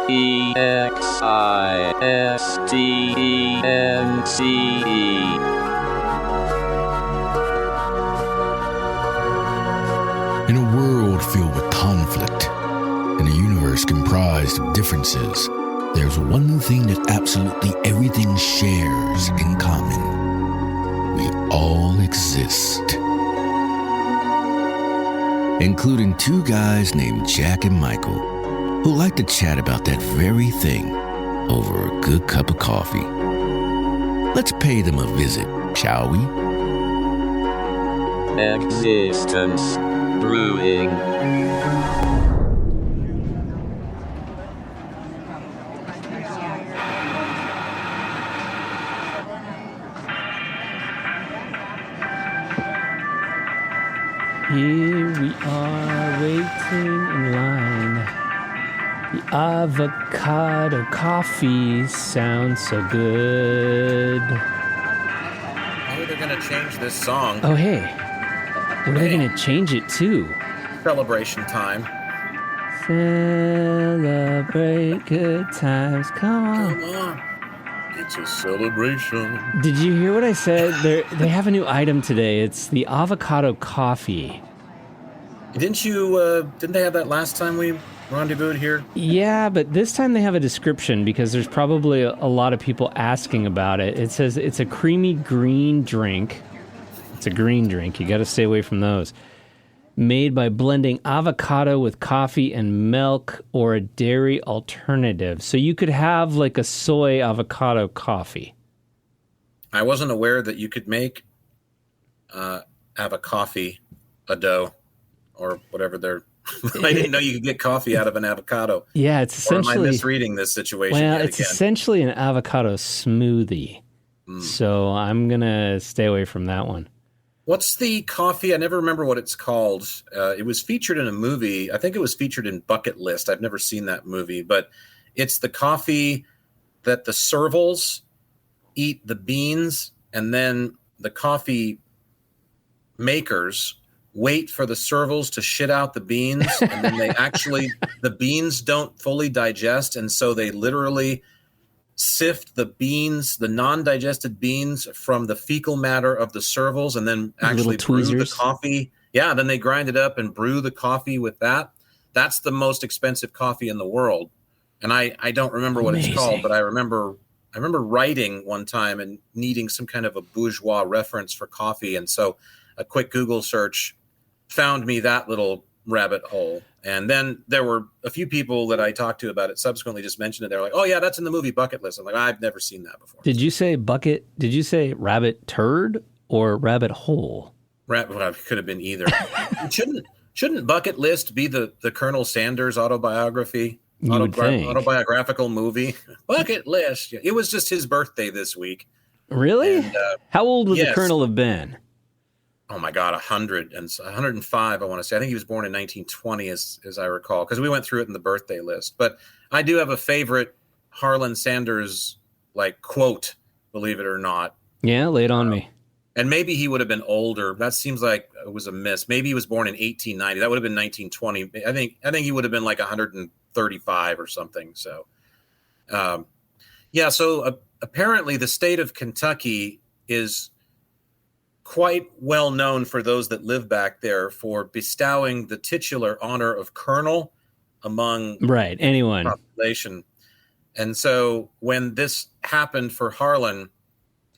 In a world filled with conflict, in a universe comprised of differences, there's one thing that absolutely everything shares in common. We all exist. Including two guys named Jack and Michael, who like to chat about that very thing over a good cup of coffee. Let's pay them a visit, shall we? Existence Brewing. Here we are waiting in line. The avocado coffee sounds so good. Oh, they're going to change this song. Oh, hey. What are they going to change it to? Celebration time. Celebrate good times. Come on. Come on. It's a celebration. Did you hear what I said? They have a new item today. It's the avocado coffee. Didn't they have that last time we rendezvoused here? Yeah, but this time they have a description because there's probably a lot of people asking about it. It says it's a creamy green drink. It's a green drink. You got to stay away from those. Made by blending avocado with coffee and milk or a dairy alternative. So you could have like a soy avocado coffee. I wasn't aware that you could make avocado or whatever they're... I didn't know you could get coffee out of an avocado. Yeah, it's essentially... Or am I misreading this situation Well, yet it's again? essentially an avocado smoothie. So I'm going to stay away from that one. What's the coffee? I never remember what it's called. It was featured in a movie. I think it was featured in Bucket List. I've never seen that movie, but it's the coffee that the servals eat the beans, and then the coffee makers wait for the servals to shit out the beans, and then the beans don't fully digest, and so they literally sift the beans, the non-digested beans, from the fecal matter of the servals, and then actually brew the coffee. Yeah, then they grind it up and brew the coffee with that. That's the most expensive coffee in the world. And I don't remember what it's called, but I remember writing one time and needing some kind of a bourgeois reference for coffee. And so a quick Google search found me that little rabbit hole. And then there were a few people that I talked to about it subsequently just mentioned it. They're like, oh, yeah, that's in the movie Bucket List. I'm like, I've never seen that before. Did you say bucket? Did you say rabbit turd or rabbit hole? Well, it could have been either. Shouldn't Bucket List be the Colonel Sanders autobiography? Autobiographical movie? Bucket List. It was just his birthday this week. Really? And, how old would the Colonel have been? Oh my God, 105, I want to say. I think he was born in 1920, as I recall, because we went through it in the birthday list. But I do have a favorite Harlan Sanders, quote, believe it or not. Yeah, lay it on me. And maybe he would have been older. That seems like it was a miss. Maybe he was born in 1890. That would have been 1920. I think he would have been like 135 or something. So, apparently the state of Kentucky is quite well known for those that live back there for bestowing the titular honor of colonel among anyone population. And so when this happened for Harlan,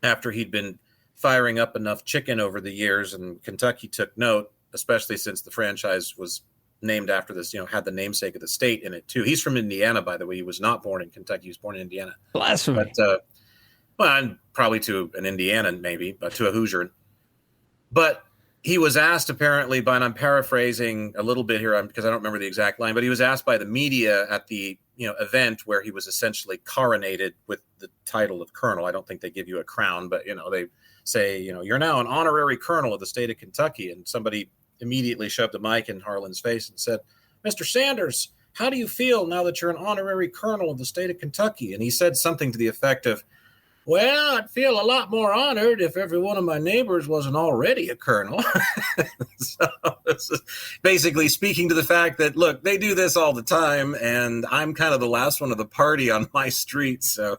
after he'd been firing up enough chicken over the years, and Kentucky took note, especially since the franchise was named after this, had the namesake of the state in it too. He's from Indiana, by the way. He was not born in Kentucky. He was born in Indiana. Blasphemy. But, and probably to an Indianan maybe, but to a Hoosier. But he was asked apparently by, and I'm paraphrasing a little bit here because I don't remember the exact line, but he was asked by the media at the event where he was essentially coronated with the title of colonel. I don't think they give you a crown, but they say, you're now an honorary colonel of the state of Kentucky. And somebody immediately shoved a mic in Harlan's face and said, Mr. Sanders, how do you feel now that you're an honorary colonel of the state of Kentucky? And he said something to the effect of, Well, I'd feel a lot more honored if every one of my neighbors wasn't already a colonel. So this is basically speaking to the fact that, look, they do this all the time, and I'm kind of the last one of the party on my street. So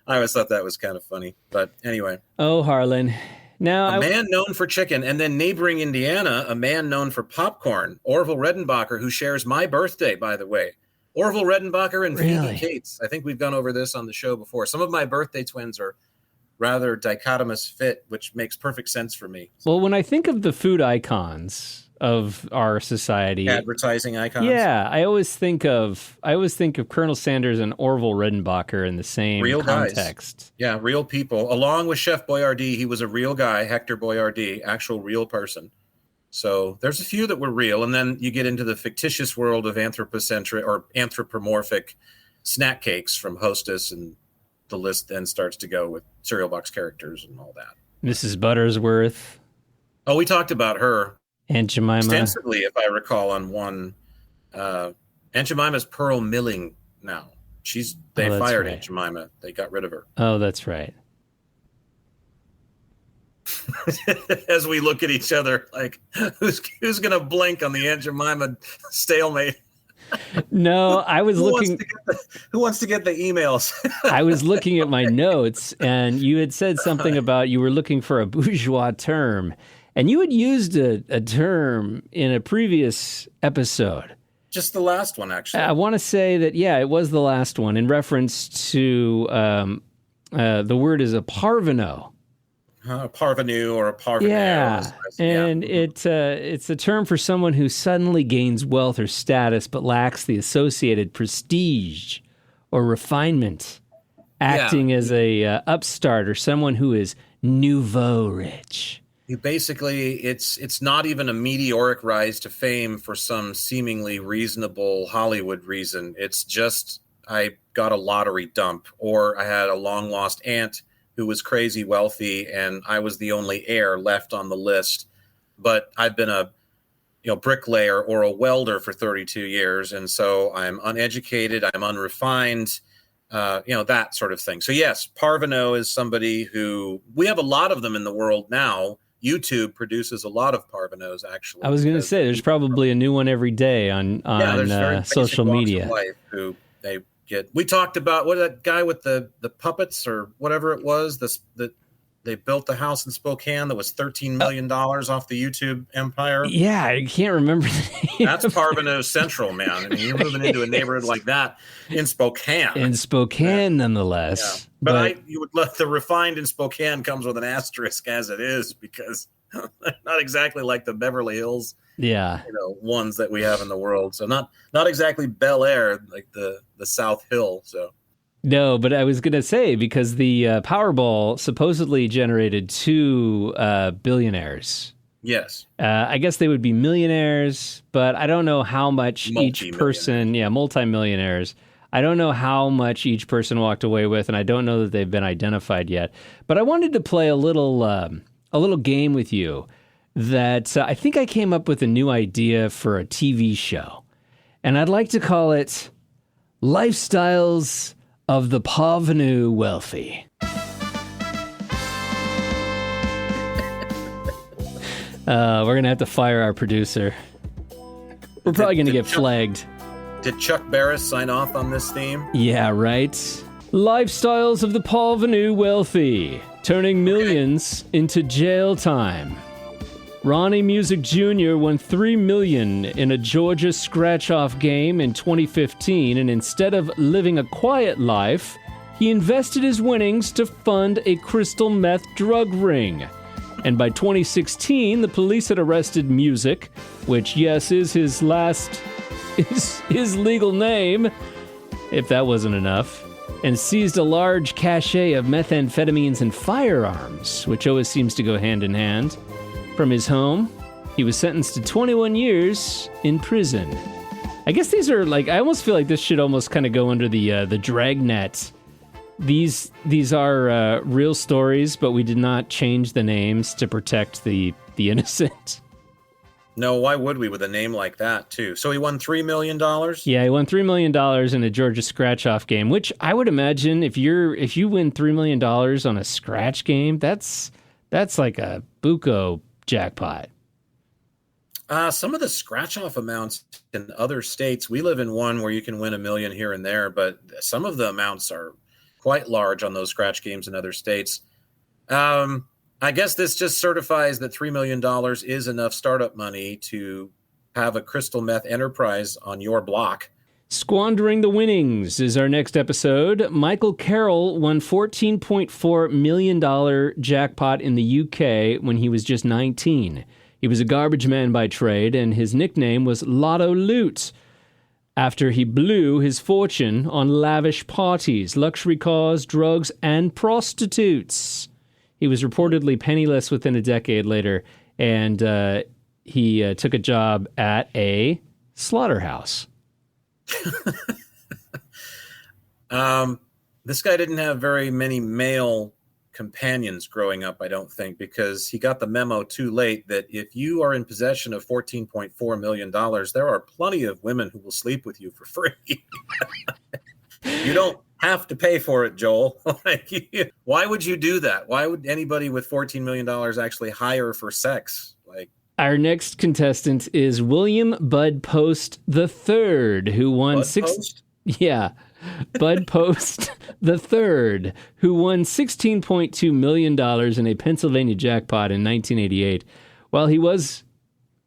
I always thought that was kind of funny. But anyway. Oh, Harlan. Now, a man known for chicken, and then neighboring Indiana, a man known for popcorn, Orville Redenbacher, who shares my birthday, by the way. Orville Redenbacher and Phoebe Cates. I think we've gone over this on the show before. Some of my birthday twins are rather dichotomous fit, which makes perfect sense for me. Well, when I think of the food icons of our society, advertising icons, yeah, I always think of Colonel Sanders and Orville Redenbacher in the same real context. Guys. Yeah, real people. Along with Chef Boyardee, he was a real guy, Hector Boyardee, actual real person. So there's a few that were real, and then you get into the fictitious world of anthropocentric or anthropomorphic snack cakes from Hostess, and the list then starts to go with cereal box characters and all that. Mrs. Buttersworth. Oh, we talked about her. Aunt Jemima. Extensively, if I recall, on one. Aunt Jemima's Pearl Milling now. They fired Aunt Jemima. They got rid of her. Oh, that's right. As we look at each other, like, who's going to blink on the Aunt Jemima stalemate? No, I was looking. Who wants to get the emails? I was looking at my notes, and you had said something about you were looking for a bourgeois term, and you had used a term in a previous episode. Just the last one, actually. I want to say that, yeah, it was the last one in reference to the word is a parvenu. A parvenu or a parvenu. Yeah, and it's a term for someone who suddenly gains wealth or status but lacks the associated prestige or refinement, acting as a upstart or someone who is nouveau rich. Basically, it's not even a meteoric rise to fame for some seemingly reasonable Hollywood reason. It's just I got a lottery dump, or I had a long-lost aunt who was crazy wealthy, and I was the only heir left on the list. But I've been a bricklayer or a welder for 32 years, and so I'm uneducated, I'm unrefined, that sort of thing. So yes, parvenu is somebody who, we have a lot of them in the world now. YouTube produces a lot of parvenus, actually. I was going to say, there's probably a new one every day on social media. Who they get. We talked about that guy with the puppets or whatever it was. That they built the house in Spokane that was $13 million off the YouTube empire. Yeah, I can't remember. That's Parvenu Central, man. I mean, you're moving into a neighborhood like that in Spokane. Nonetheless. Yeah. But you would let the refined in Spokane comes with an asterisk as it is, because not exactly like the Beverly Hills, ones that we have in the world. So not exactly Bel Air, like the South Hill. So. No, but I was going to say, because the Powerball supposedly generated 2 billionaires. Yes. I guess they would be millionaires, but I don't know how much each person, multimillionaires. I don't know how much each person walked away with, and I don't know that they've been identified yet. But I wanted to play a little game with you that I think I came up with a new idea for a TV show. And I'd like to call it Lifestyles of the Parvenu Wealthy. We're going to have to fire our producer. We're probably going to get flagged. Did Chuck Barris sign off on this theme? Yeah, right. Lifestyles of the Parvenu Wealthy, turning millions into jail time. Ronnie Music Jr. won $3 million in a Georgia scratch-off game in 2015, and instead of living a quiet life, he invested his winnings to fund a crystal meth drug ring. And by 2016, the police had arrested Music, which, yes, is his legal name, if that wasn't enough, and seized a large cache of methamphetamines and firearms, which always seems to go hand in hand. From his home, he was sentenced to 21 years in prison. I guess these are I almost feel like this should almost kind of go under the dragnet. These are real stories, but we did not change the names to protect the innocent. No, why would we with a name like that too? So he won $3 million. Yeah, he won $3 million in a Georgia scratch-off game, which I would imagine if you win $3 million on a scratch game, that's like a buco jackpot. Some of the scratch-off amounts in other states, we live in one where you can win $1 million here and there, but some of the amounts are quite large on those scratch games in other states. I guess this just certifies that $3 million is enough startup money to have a crystal meth enterprise on your block. Squandering the winnings is our next episode. Michael Carroll won $14.4 million jackpot in the UK when he was just 19. He was a garbage man by trade, and his nickname was Lotto Loot, after he blew his fortune on lavish parties, luxury cars, drugs, and prostitutes. He was reportedly penniless within a decade later, and he took a job at a slaughterhouse. This guy didn't have very many male companions growing up, I don't think, because he got the memo too late that if you are in possession of $14.4 million, there are plenty of women who will sleep with you for free. You don't have to pay for it, Joel. Why would you do that? Why would anybody with $14 million actually hire for sex? Our next contestant is William Bud Post III, who won Bud Post III, who won $16.2 million in a Pennsylvania jackpot in 1988. While he was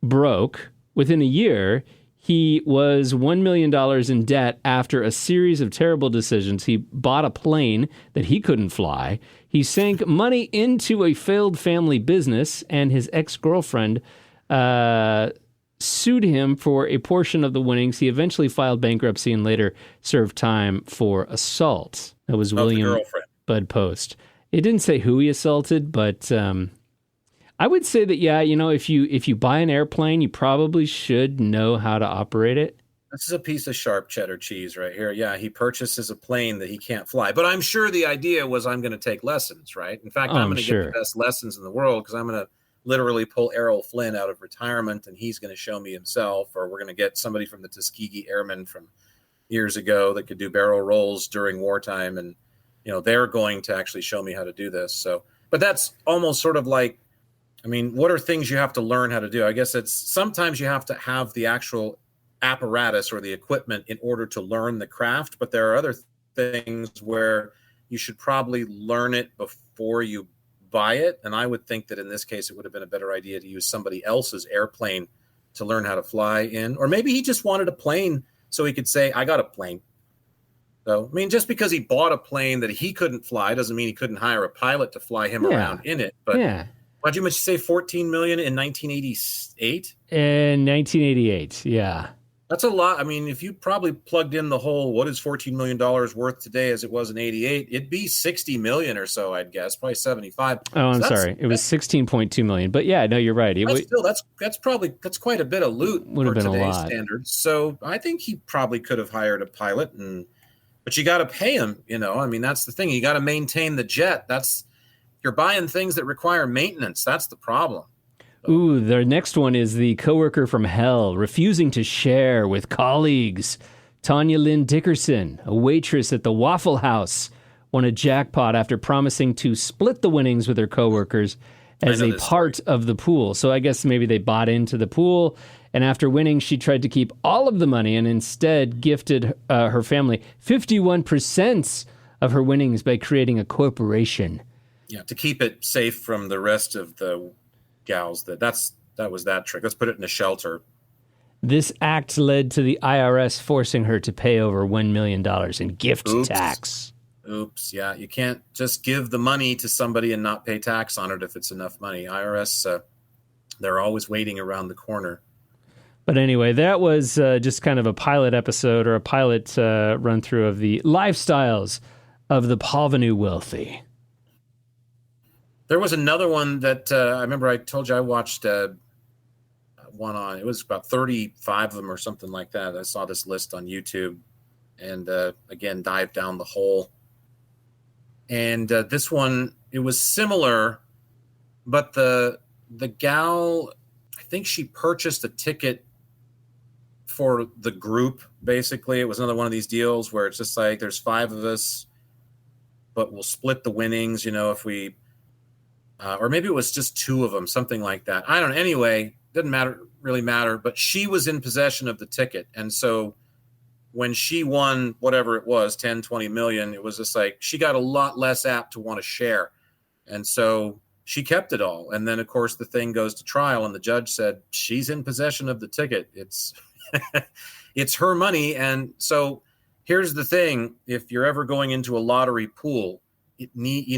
broke, within a year, he was $1 million in debt after a series of terrible decisions. He bought a plane that he couldn't fly. He sank money into a failed family business, and his ex-girlfriend sued him for a portion of the winnings. He eventually filed bankruptcy and later served time for assault. That was William Bud Post. It didn't say who he assaulted, but I would say that, if you buy an airplane, you probably should know how to operate it. This is a piece of sharp cheddar cheese right here. Yeah, he purchases a plane that he can't fly. But I'm sure the idea was I'm going to take lessons, right? In fact, I'm going to get the best lessons in the world because I'm going to literally pull Errol Flynn out of retirement and he's going to show me himself, or we're going to get somebody from the Tuskegee Airmen from years ago that could do barrel rolls during wartime. And, they're going to actually show me how to do this. So, but that's almost sort of like, what are things you have to learn how to do? I guess it's sometimes you have to have the actual apparatus or the equipment in order to learn the craft. But there are other things where you should probably learn it before you buy it. And I would think that in this case, it would have been a better idea to use somebody else's airplane to learn how to fly in. Or maybe he just wanted a plane so he could say, I got a plane. So, just because he bought a plane that he couldn't fly doesn't mean he couldn't hire a pilot to fly him around in it. But why'd you say $14 million in 1988? In 1988, yeah. That's a lot. If you probably plugged in the whole, what is $14 million worth today as it was in 88, it'd be 60 million or so, I'd guess, probably 75. Oh, I'm sorry. It was 16.2 million. But yeah, no, you're right. That's quite a bit of loot for today's standards. So I think he probably could have hired a pilot, but you got to pay him, that's the thing. You got to maintain the jet. You're buying things that require maintenance. That's the problem. Ooh, the next one is the coworker from hell, refusing to share with colleagues. Tanya Lynn Dickerson, a waitress at the Waffle House, won a jackpot after promising to split the winnings with her coworkers as a part of the pool. So I guess maybe they bought into the pool, and after winning, she tried to keep all of the money and instead gifted her family 51% of her winnings by creating a corporation. Yeah, to keep it safe from the rest of the gals. That was that trick. Let's put it in a shelter. This act led to the IRS forcing her to pay over $1 million in gift tax. Oops. Yeah, you can't just give the money to somebody and not pay tax on it if it's enough money. IRS, they're always waiting around the corner. But anyway, that was just kind of a pilot episode or a pilot run through of the lifestyles of the parvenu wealthy. There was another one that I remember I told you I watched one on. It was about 35 of them or something like that. I saw this list on YouTube and, again, dived down the hole. And this one, it was similar, but the gal, I think she purchased a ticket for the group. Basically, it was another one of these deals where it's just like, there's 5 of us, but we'll split the winnings, if we, or maybe it was just 2 of them, something like that. I don't know. Anyway, doesn't really matter, but she was in possession of the ticket. And so when she won whatever it was, 10, 20 million, it was just like, she got a lot less apt to want to share. And so she kept it all. And then, of course, the thing goes to trial, and the judge said, she's in possession of the ticket. It's it's her money. And so here's the thing. If you're ever going into a lottery pool, you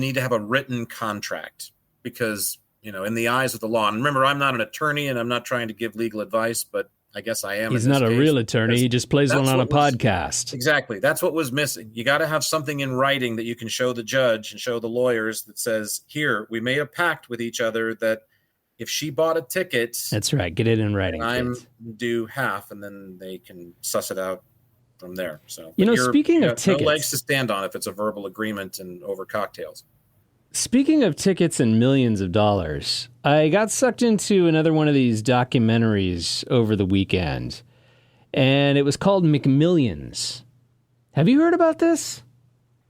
need to have a written contract, because, in the eyes of the law, and remember, I'm not an attorney and I'm not trying to give legal advice, but I guess I am. He's not a real attorney. He just plays one on a podcast. Exactly. That's what was missing. You got to have something in writing that you can show the judge and show the lawyers that says, here, we made a pact with each other that if she bought a ticket, that's right. Get it in writing. I'm due half, and then they can suss it out from there. So, speaking of tickets, no legs to stand on if it's a verbal agreement and over cocktails. Speaking of tickets and millions of dollars, I got sucked into another one of these documentaries over the weekend, and it was called McMillions. Have you heard about this?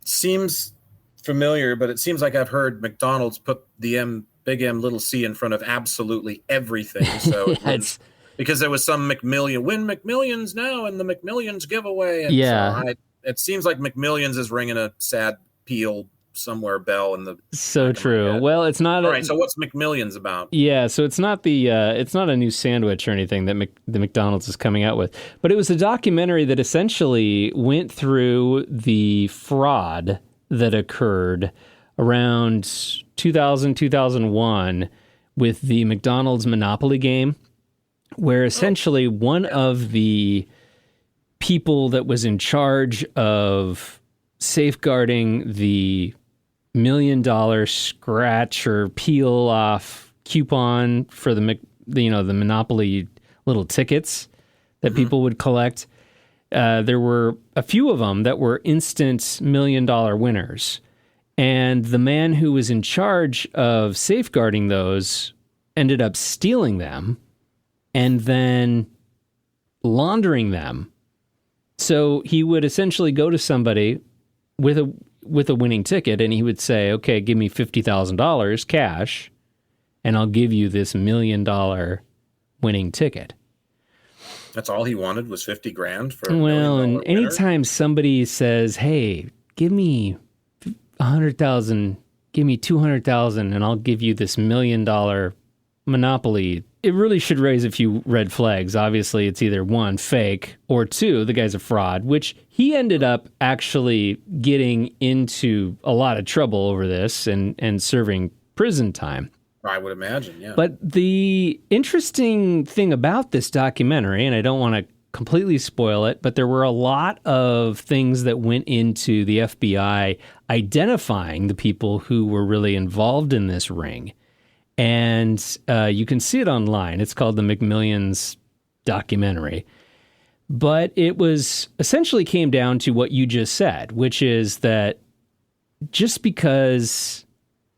Seems familiar, but it seems like I've heard McDonald's put the big M, little C in front of absolutely everything. So it's because there was some win McMillions now and the McMillions giveaway. And so it seems like McMillions is ringing a sad peal somewhere bell in the so true. Well, it's not. All right. So what's McMillions about? Yeah. So it's not it's not a new sandwich or anything that the McDonald's is coming out with, but it was a documentary that essentially went through the fraud that occurred around 2000, 2001 with the McDonald's Monopoly game, where essentially one of the people that was in charge of safeguarding the $1 million scratch or peel off coupon for the Monopoly little tickets that people would collect. There were a few of them that were instant $1 million winners. And the man who was in charge of safeguarding those ended up stealing them and then laundering them. So he would essentially go to somebody with a winning ticket, and he would say, okay, give me $50,000 cash, and I'll give you this $1 million winning ticket. That's all he wanted was $50,000 for and anytime somebody says, hey, give me 100,000, give me 200,000, and I'll give you this $1 million Monopoly, it really should raise a few red flags. Obviously, it's either 1, fake, or 2, the guy's a fraud, which he ended up actually getting into a lot of trouble over this and serving prison time. I would imagine, yeah. But the interesting thing about this documentary, and I don't want to completely spoil it, but there were a lot of things that went into the FBI identifying the people who were really involved in this ring. And you can see it online. It's called the McMillions documentary. But it was essentially came down to what you just said, which is that just because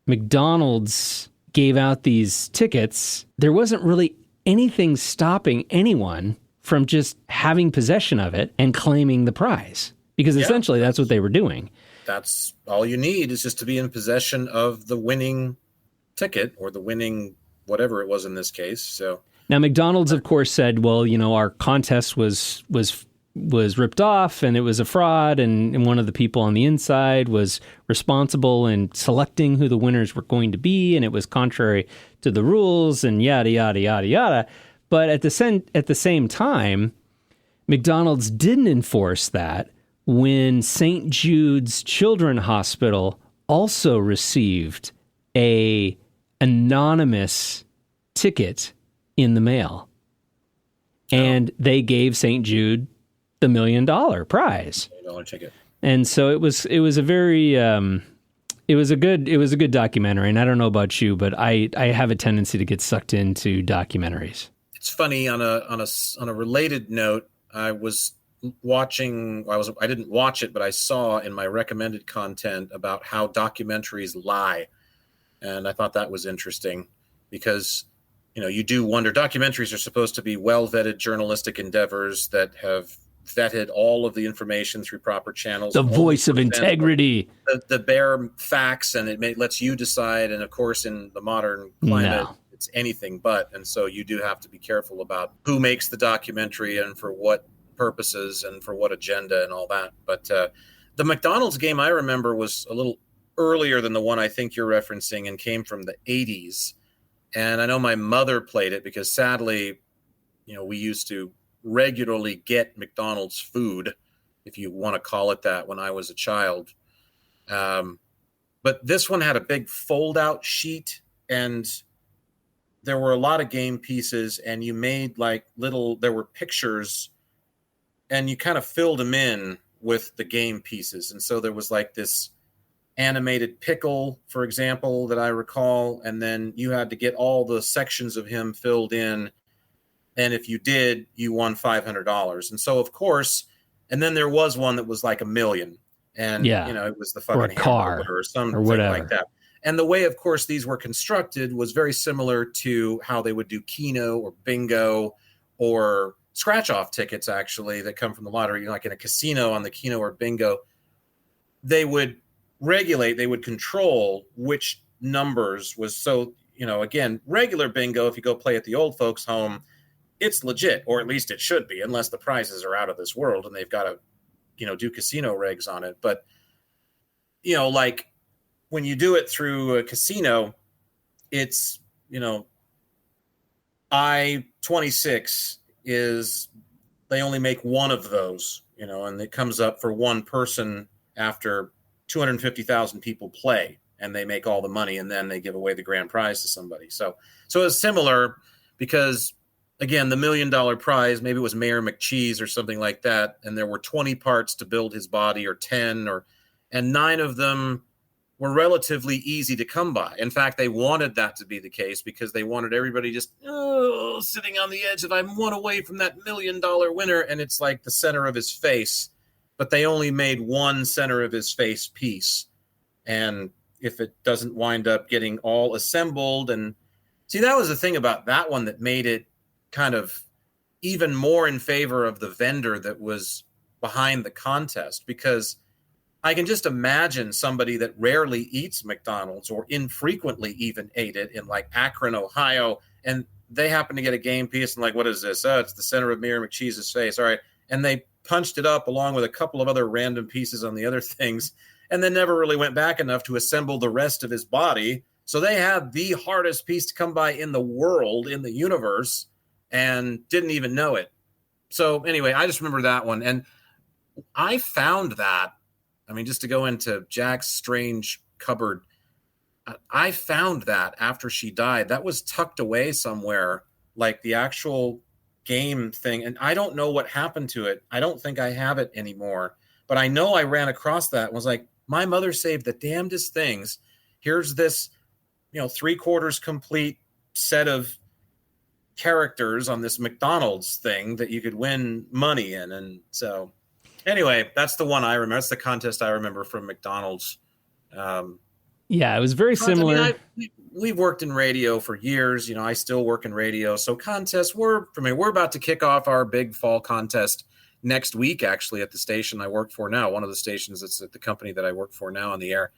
McDonald's gave out these tickets, there wasn't really anything stopping anyone from just having possession of it and claiming the prize. Because essentially that's what they were doing. That's all you need, is just to be in possession of the winning ticket or the winning whatever it was in this case. So now McDonald's, of course, said, well, our contest was ripped off and it was a fraud, and one of the people on the inside was responsible in selecting who the winners were going to be, and it was contrary to the rules, and yada, yada, yada, yada. But at the same time, McDonald's didn't enforce that when St. Jude's Children's Hospital also received a anonymous ticket in the mail. And they gave St. Jude the $1 million prize. $1 million ticket. And so it was a very it was a good documentary. And I don't know about you, but I have a tendency to get sucked into documentaries. It's funny, on a related note, I was watching, I didn't watch it, but I saw in my recommended content about how documentaries lie. And I thought that was interesting because, you do wonder. Documentaries are supposed to be well-vetted journalistic endeavors that have vetted all of the information through proper channels. The voice of integrity. The bare facts, and lets you decide. And of course, in the modern climate, it's anything but. And so you do have to be careful about who makes the documentary and for what purposes and for what agenda and all that. But the McDonald's game I remember was a little earlier than the one I think you're referencing and came from the 80s. And I know my mother played it because sadly, we used to regularly get McDonald's food, if you want to call it that, when I was a child. But this one had a big fold-out sheet, and there were a lot of game pieces, and you made there were pictures, and you kind of filled them in with the game pieces. And so there was this animated pickle, for example, that I recall, and then you had to get all the sections of him filled in. And if you did, you won $500. And so, of course, and then there was one that was like $1 million. And, it was the fucking or a car or something or whatever like that. And the way, of course, these were constructed was very similar to how they would do Keno or Bingo or scratch-off tickets, actually, that come from the lottery. Like in a casino on the Keno or Bingo, they would control which numbers was. So, again, regular Bingo, if you go play at the old folks' home, it's legit, or at least it should be, unless the prizes are out of this world and they've got to, do casino regs on it. But, when you do it through a casino, it's, I-26 is, they only make one of those, and it comes up for one person after 250,000 people play, and they make all the money, and then they give away the grand prize to somebody. So it's similar because, again, the $1 million prize, maybe it was Mayor McCheese or something like that, and there were 20 parts to build his body, or 10, and 9 of them were relatively easy to come by. In fact, they wanted that to be the case because they wanted everybody just sitting on the edge of, I'm one away from that $1 million winner, and it's like the center of his face. But they only made one center of his face piece. And if it doesn't wind up getting all assembled, and see, that was the thing about that one that made it kind of even more in favor of the vendor that was behind the contest, because I can just imagine somebody that rarely eats McDonald's or infrequently even ate it in Akron, Ohio, and they happen to get a game piece and what is this? Oh, it's the center of Mayor McCheese's face. All right. And they punched it up along with a couple of other random pieces on the other things, and then never really went back enough to assemble the rest of his body. So they had the hardest piece to come by in the world, in the universe, and didn't even know it. So anyway, I just remember that one. And I found that, just to go into Jack's strange cupboard, I found that after she died. That was tucked away somewhere, the actual game thing, and I don't know what happened to it. I don't think I have it anymore, but I know I ran across that and was like, my mother saved the damnedest things. Here's this, 3/4 complete set of characters on this McDonald's thing that you could win money in. And so anyway, that's the one I remember. That's the contest I remember from McDonald's. Yeah, it was very similar. We've worked in radio for years. I still work in radio. So contests, we're about to kick off our big fall contest next week, actually, at the station I work for now. One of the stations that's at the company that I work for now on the air.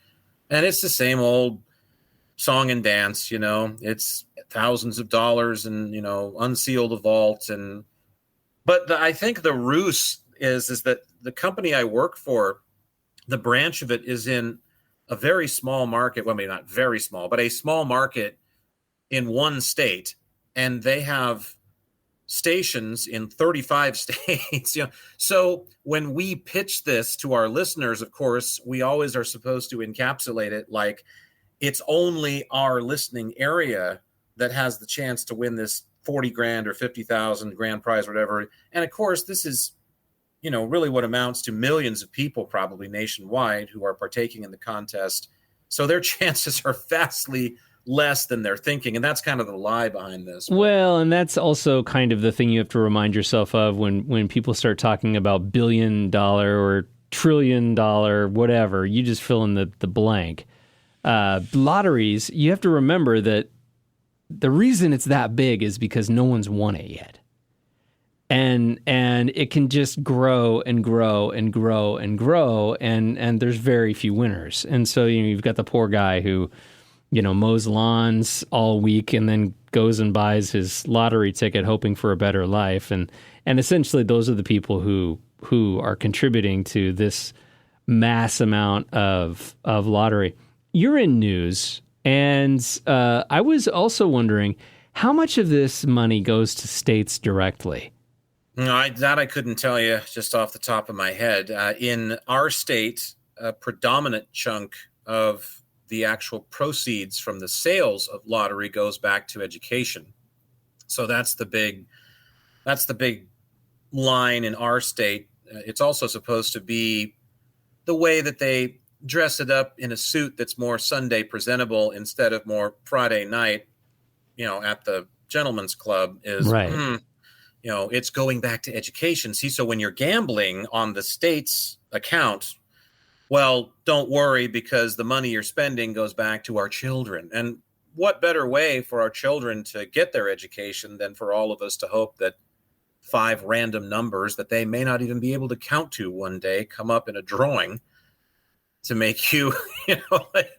And it's the same old song and dance, it's thousands of dollars and, unseal the vault. But I think the ruse is that the company I work for, the branch of it is in a very small market. Well, maybe not very small, but a small market in one state. And they have stations in 35 states. So when we pitch this to our listeners, of course, we always are supposed to encapsulate it like it's only our listening area that has the chance to win this 40 grand or 50,000 grand prize, or whatever. And of course, this is, really what amounts to millions of people probably nationwide who are partaking in the contest. So their chances are vastly less than they're thinking. And that's kind of the lie behind this. Well, and that's also kind of the thing you have to remind yourself of when people start talking about $1 billion or $1 trillion, whatever, you just fill in the blank. Lotteries, you have to remember that the reason it's that big is because no one's won it yet. And it can just grow and grow and grow and grow, and there's very few winners. And so you've got the poor guy who, mows lawns all week and then goes and buys his lottery ticket hoping for a better life. And essentially those are the people who are contributing to this mass amount of lottery. You're in news, and I was also wondering how much of this money goes to states directly. No, I couldn't tell you just off the top of my head. In our state, a predominant chunk of the actual proceeds from the sales of lottery goes back to education. So that's the big line in our state. It's also supposed to be the way that they dress it up in a suit that's more Sunday presentable instead of more Friday night, at the gentleman's club is right. It's going back to education. See, so when you're gambling on the state's account, well, don't worry, because the money you're spending goes back to our children. And what better way for our children to get their education than for all of us to hope that 5 random numbers that they may not even be able to count to one day come up in a drawing to make you, like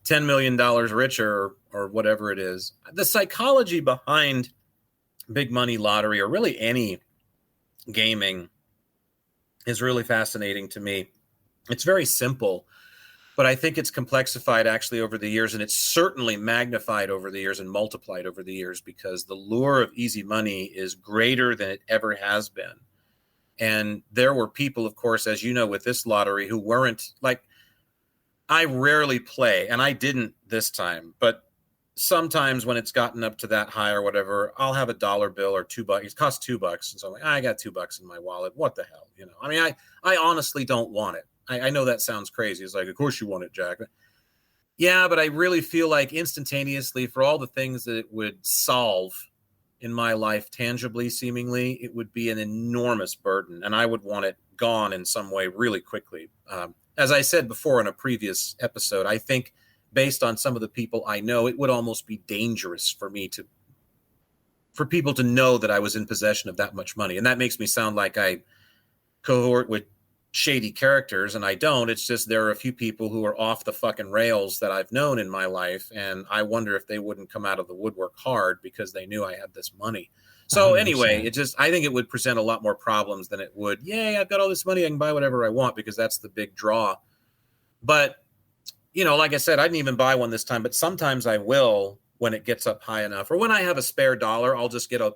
$10 million richer or whatever it is. The psychology behind big money lottery, or really any gaming, is really fascinating to me. It's very simple, but I think it's complexified actually over the years, and it's certainly magnified over the years and multiplied over the years, because the lure of easy money is greater than it ever has been. And there were people, of course, as you know, with this lottery who weren't like, I rarely play, and I didn't this time, but sometimes when it's gotten up to that high or whatever, I'll have a dollar bill or $2. It costs $2. And so I'm like, I got $2 in my wallet. What the hell? I mean, I honestly don't want it. I know that sounds crazy. It's like, of course you want it, Jack. Yeah, but I really feel like instantaneously, for all the things that it would solve in my life tangibly, seemingly, it would be an enormous burden. And I would want it gone in some way really quickly. As I said before in a previous episode, I think based on some of the people I know, it would almost be dangerous for people to know that I was in possession of that much money. And that makes me sound like I cohort with shady characters, and I don't. It's just there are a few people who are off the fucking rails that I've known in my life, and I wonder if they wouldn't come out of the woodwork hard because they knew I had this money. So 100%. Anyway, I think it would present a lot more problems than it would, yay, I've got all this money, I can buy whatever I want, because that's the big draw. But like I said, I didn't even buy one this time, but sometimes I will when it gets up high enough. Or when I have a spare dollar, I'll just get a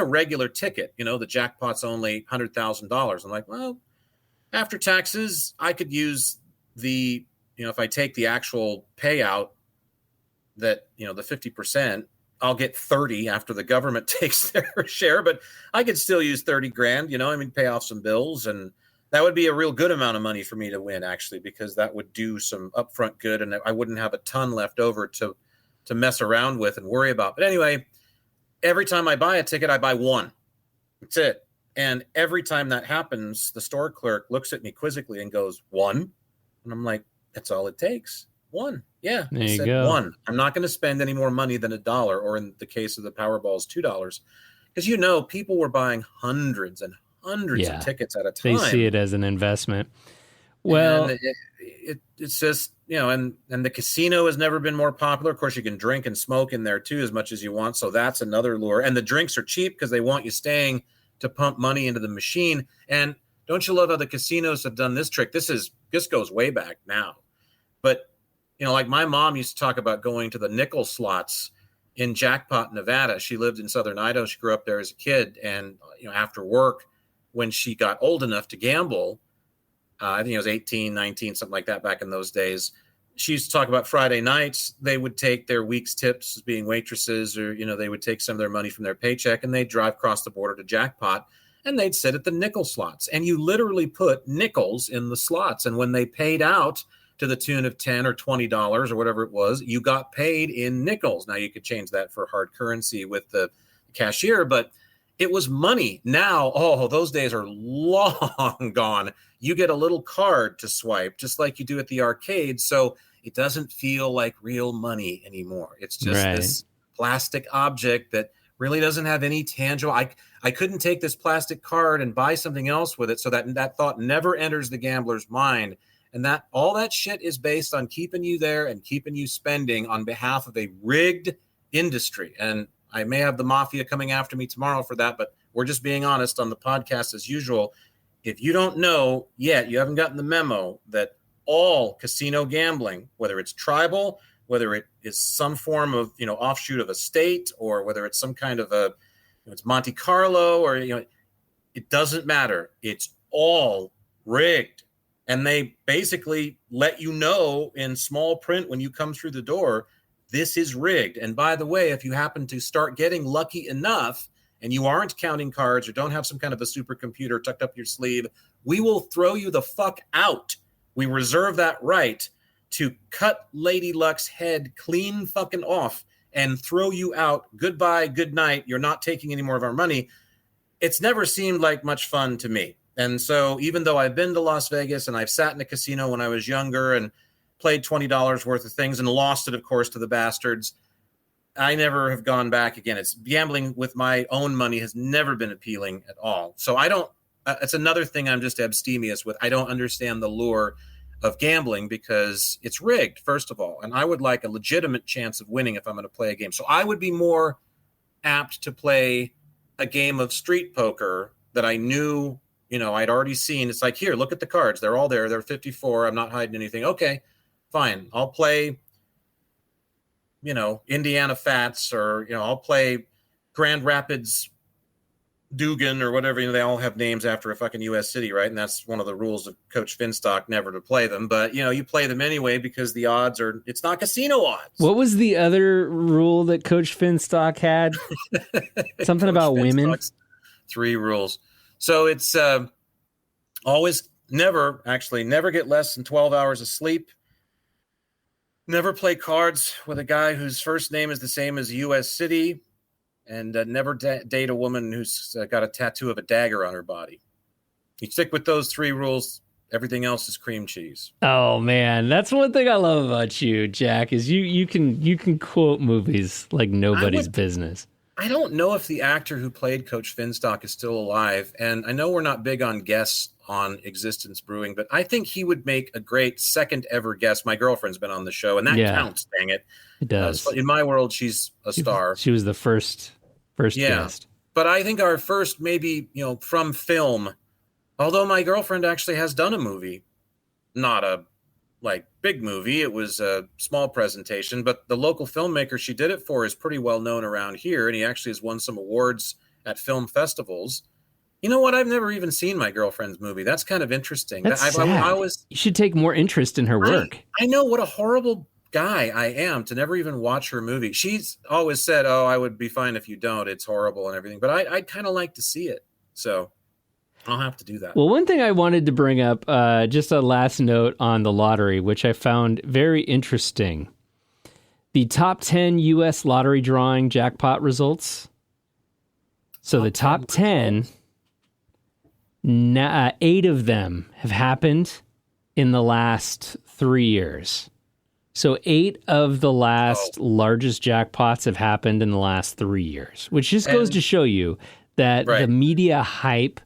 regular ticket. The jackpot's only $100,000. I'm like, well, after taxes, I could use the, if I take the actual payout that, the 50%, I'll get 30 after the government takes their share, but I could still use 30 grand, pay off some bills, and that would be a real good amount of money for me to win, actually, because that would do some upfront good, and I wouldn't have a ton left over to mess around with and worry about. But anyway, every time I buy a ticket, I buy one. That's it. And every time that happens, the store clerk looks at me quizzically and goes, "One?" And I'm like, that's all it takes. One. Yeah. There you go. One. I'm not going to spend any more money than $1, or in the case of the Powerball, $2. Because, people were buying hundreds and hundreds of tickets at a time. They see it as an investment. Well, and it's just, and the casino has never been more popular. Of course, you can drink and smoke in there too as much as you want. So that's another lure. And the drinks are cheap because they want you staying to pump money into the machine. And don't you love how the casinos have done this trick? This goes way back now. But, like my mom used to talk about going to the nickel slots in Jackpot, Nevada. She lived in Southern Idaho. She grew up there as a kid. And, after work, when she got old enough to gamble, I think it was 18, 19, something like that back in those days, she used to talk about Friday nights. They would take their week's tips as being waitresses, or, they would take some of their money from their paycheck, and they'd drive across the border to Jackpot, and they'd sit at the nickel slots. And you literally put nickels in the slots. And when they paid out to the tune of $10 or $20 or whatever it was, you got paid in nickels. Now you could change that for hard currency with the cashier, but it was money. Now, those days are long gone. You get a little card to swipe, just like you do at the arcade. So it doesn't feel like real money anymore. It's just this plastic object that really doesn't have any tangible. I couldn't take this plastic card and buy something else with it, so that thought never enters the gambler's mind. And that all that shit is based on keeping you there and keeping you spending on behalf of a rigged industry. And I may have the mafia coming after me tomorrow for that, but we're just being honest on the podcast as usual. If you don't know yet, you haven't gotten the memo that all casino gambling, whether it's tribal, whether it is some form of, offshoot of a state, or whether it's some kind of it's Monte Carlo, or, it doesn't matter. It's all rigged. And they basically let you know in small print when you come through the door, this is rigged. And by the way, if you happen to start getting lucky enough and you aren't counting cards or don't have some kind of a supercomputer tucked up your sleeve, we will throw you the fuck out. We reserve that right to cut Lady Luck's head clean fucking off and throw you out. Goodbye, good night. You're not taking any more of our money. It's never seemed like much fun to me. And so even though I've been to Las Vegas and I've sat in a casino when I was younger and played $20 worth of things and lost it, of course, to the bastards, I never have gone back again. It's gambling with my own money has never been appealing at all. So I don't, it's another thing I'm just abstemious with. I don't understand the lure of gambling because it's rigged, first of all. And I would like a legitimate chance of winning if I'm going to play a game. So I would be more apt to play a game of street poker that I knew, I'd already seen. It's like, here, look at the cards. They're all there. They're 54. I'm not hiding anything. Okay, fine. I'll play, Indiana Fats, or, I'll play Grand Rapids Dugan or whatever. They all have names after a fucking U.S. city, right? And that's one of the rules of Coach Finstock, never to play them. But, you play them anyway because the odds are, it's not casino odds. What was the other rule that Coach Finstock had? Something about women? 3 rules. So it's never get less than 12 hours of sleep. Never play cards with a guy whose first name is the same as a U.S. city. And never date a woman who's got a tattoo of a dagger on her body. You stick with those 3 rules, everything else is cream cheese. Oh man, that's one thing I love about you, Jack, is you can quote movies like nobody's business. I don't know if the actor who played Coach Finstock is still alive, and I know we're not big on guests on Existence Brewing, but I think he would make a great second ever guest. My girlfriend's been on the show, and that counts, dang it. It does. In my world, she's a star. She was the first guest. But I think our first, maybe, from film, although my girlfriend actually has done a movie, not a big movie. It was a small presentation, but the local filmmaker she did it for is pretty well known around here. And he actually has won some awards at film festivals. You know what? I've never even seen my girlfriend's movie. That's kind of interesting. That's sad. You should take more interest in her work. I know what a horrible guy I am to never even watch her movie. She's always said, "Oh, I would be fine if you don't. It's horrible and everything." But I'd kind of like to see it. So I'll have to do that. Well, one thing I wanted to bring up, just a last note on the lottery, which I found very interesting. The top 10 U.S. lottery drawing jackpot results. So the top 10, 8 of them have happened in the last 3 years. So 8 of the last largest jackpots have happened in the last 3 years, which just goes to show you that the media hype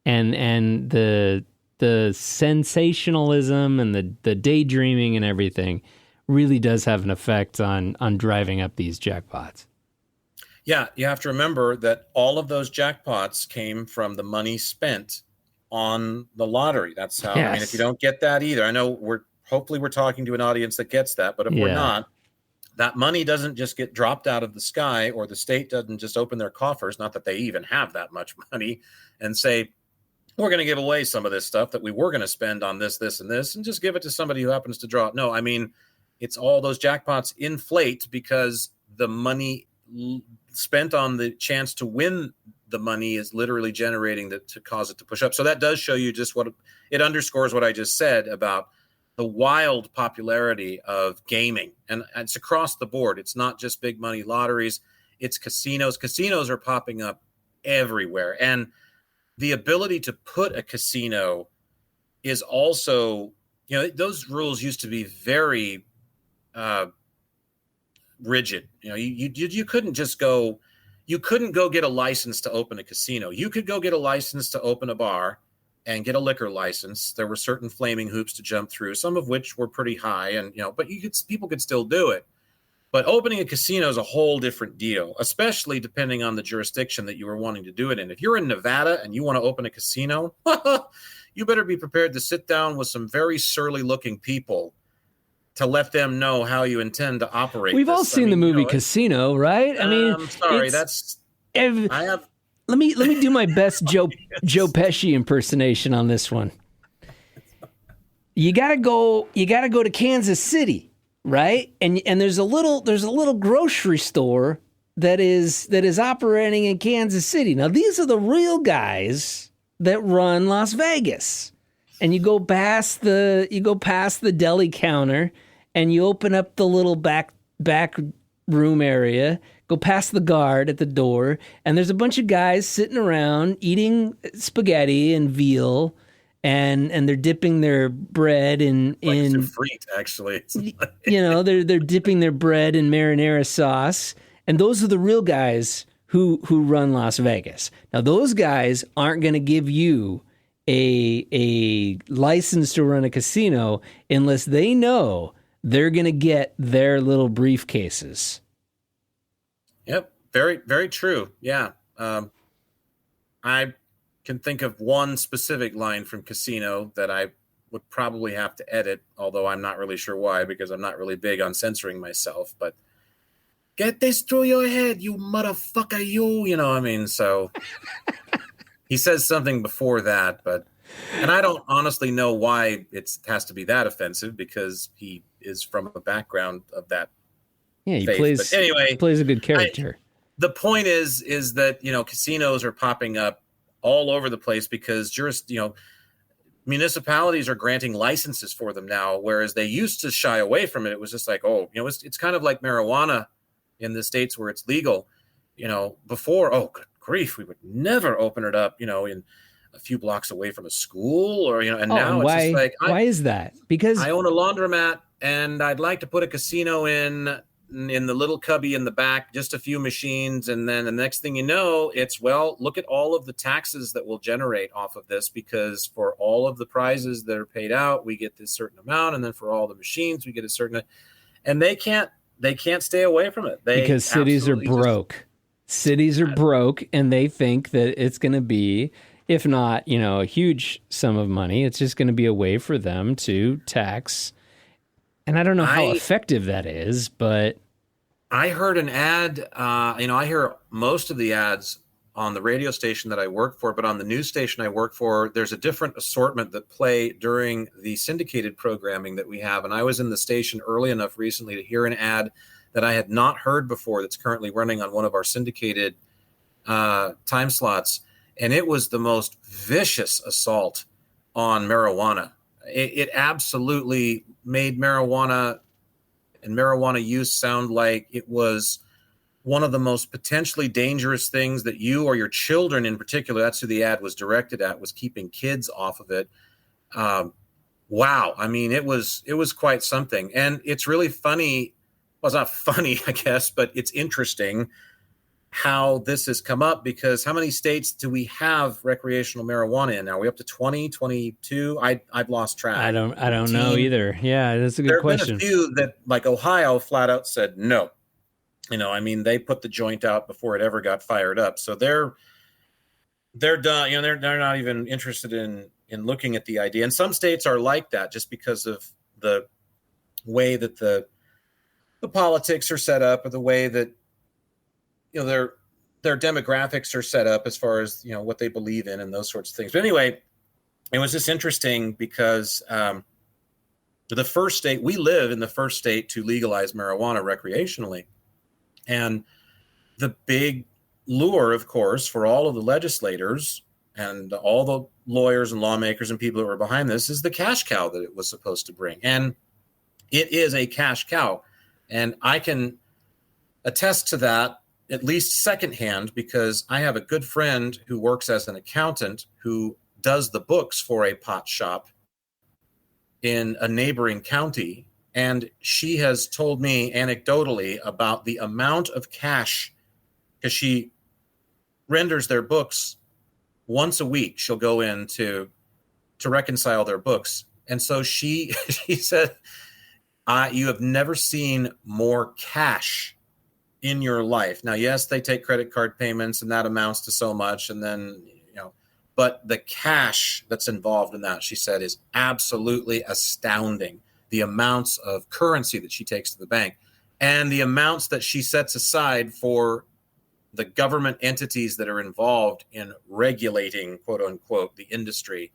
and the sensationalism and the daydreaming and everything really does have an effect on driving up these jackpots. Yeah, you have to remember that all of those jackpots came from the money spent on the lottery. That's how, I mean, if you don't get that either, I know hopefully we're talking to an audience that gets that, but if we're not, that money doesn't just get dropped out of the sky, or the state doesn't just open their coffers, not that they even have that much money, and say, we're going to give away some of this stuff that we were going to spend on this, this, and this, and just give it to somebody who happens to draw it. No, I mean, it's all those jackpots inflate because the money spent on the chance to win the money is literally generating to cause it to push up. So that does show you just what it underscores what I just said about the wild popularity of gaming. And it's across the board. It's not just big money lotteries. It's casinos. Casinos are popping up everywhere. And the ability to put a casino is also, those rules used to be very rigid. You couldn't just go. You couldn't go get a license to open a casino. You could go get a license to open a bar and get a liquor license. There were certain flaming hoops to jump through, some of which were pretty high, and but people could still do it. But opening a casino is a whole different deal, especially depending on the jurisdiction that you were wanting to do it in. If you're in Nevada and you want to open a casino, you better be prepared to sit down with some very surly-looking people to let them know how you intend to operate. We've all seen the movie Casino, right? I mean, I'm sorry, Let me do my best Joe Pesci impersonation on this one. You gotta go to Kansas City, right? And there's a little grocery store that is operating in Kansas City. Now these are the real guys that run Las Vegas. And you go past the deli counter and you open up the little back room area, go past the guard at the door, and there's a bunch of guys sitting around eating spaghetti and veal, and they're dipping their bread in frite, actually. They're dipping their bread in marinara sauce, and those are the real guys who run Las Vegas. Now those guys aren't going to give you a license to run a casino unless they know they're going to get their little briefcases. Yep. Very, very true. Yeah. I can think of one specific line from Casino that I would probably have to edit, although I'm not really sure why, because I'm not really big on censoring myself, but get this through your head, you motherfucker, you. So he says something before that, and I don't honestly know why it has to be that offensive, because he is from a background of that. Yeah, he faith. plays a good character. The point is that casinos are popping up all over the place because municipalities are granting licenses for them now, whereas they used to shy away from it. It was just like, it's kind of like marijuana in the states where it's legal. Before, good grief, we would never open it up, in a few blocks away from a school, or now it's just like, why is that? Because I own a laundromat and I'd like to put a casino in the little cubby in the back, just a few machines, and then the next thing you know, it's, look at all of the taxes that will generate off of this, because for all of the prizes that are paid out, we get this certain amount, and then for all the machines, we get a certain, and they can't stay away from it. Because cities are broke. Cities are broke, and they think that it's going to be, if not, a huge sum of money, it's just going to be a way for them to tax. And I don't know how effective that is, but I heard an ad. I hear most of the ads on the radio station that I work for, but on the news station I work for, there's a different assortment that play during the syndicated programming that we have. And I was in the station early enough recently to hear an ad that I had not heard before that's currently running on one of our syndicated time slots. And it was the most vicious assault on marijuana. It absolutely made marijuana and marijuana use sound like it was one of the most potentially dangerous things that you or your children in particular, that's who the ad was directed at, was keeping kids off of it. Wow. I mean, it was quite something. And it's really funny. Well, it's not funny, I guess, but it's interesting how this has come up, because how many states do we have recreational marijuana in now? Are we up to 20, 22? I've lost track. I don't know either. Yeah, that's a good question. There have been a few that, like Ohio, flat out said no. They put the joint out before it ever got fired up. So they're done. They're not even interested in looking at the idea. And some states are like that just because of the way that the politics are set up, or the way that their demographics are set up as far as what they believe in and those sorts of things. But anyway, it was just interesting because the first state, we live in the first state to legalize marijuana recreationally. And the big lure, of course, for all of the legislators and all the lawyers and lawmakers and people that were behind this is the cash cow that it was supposed to bring. And it is a cash cow. And I can attest to that at least secondhand, because I have a good friend who works as an accountant who does the books for a pot shop in a neighboring county. And she has told me anecdotally about the amount of cash, because she renders their books once a week. She'll go in to reconcile their books. And so she said, you have never seen more cash in your life. Now, yes, they take credit card payments and that amounts to so much. And then, but the cash that's involved in that, she said, is absolutely astounding. The amounts of currency that she takes to the bank and the amounts that she sets aside for the government entities that are involved in regulating, quote unquote, the industry.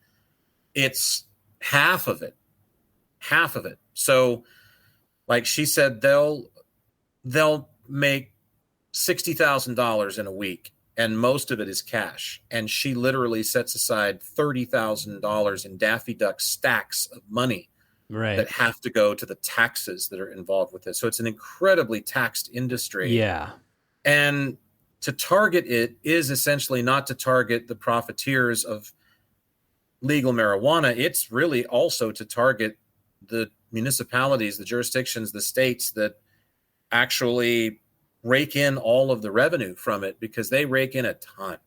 It's half of it. So like she said, they'll make $60,000 in a week, and most of it is cash. And she literally sets aside $30,000 in Daffy Duck stacks of money that have to go to the taxes that are involved with this. So it's an incredibly taxed industry. Yeah. And to target it is essentially not to target the profiteers of legal marijuana. It's really also to target the municipalities, the jurisdictions, the states that actually rake in all of the revenue from it, because they rake in a ton.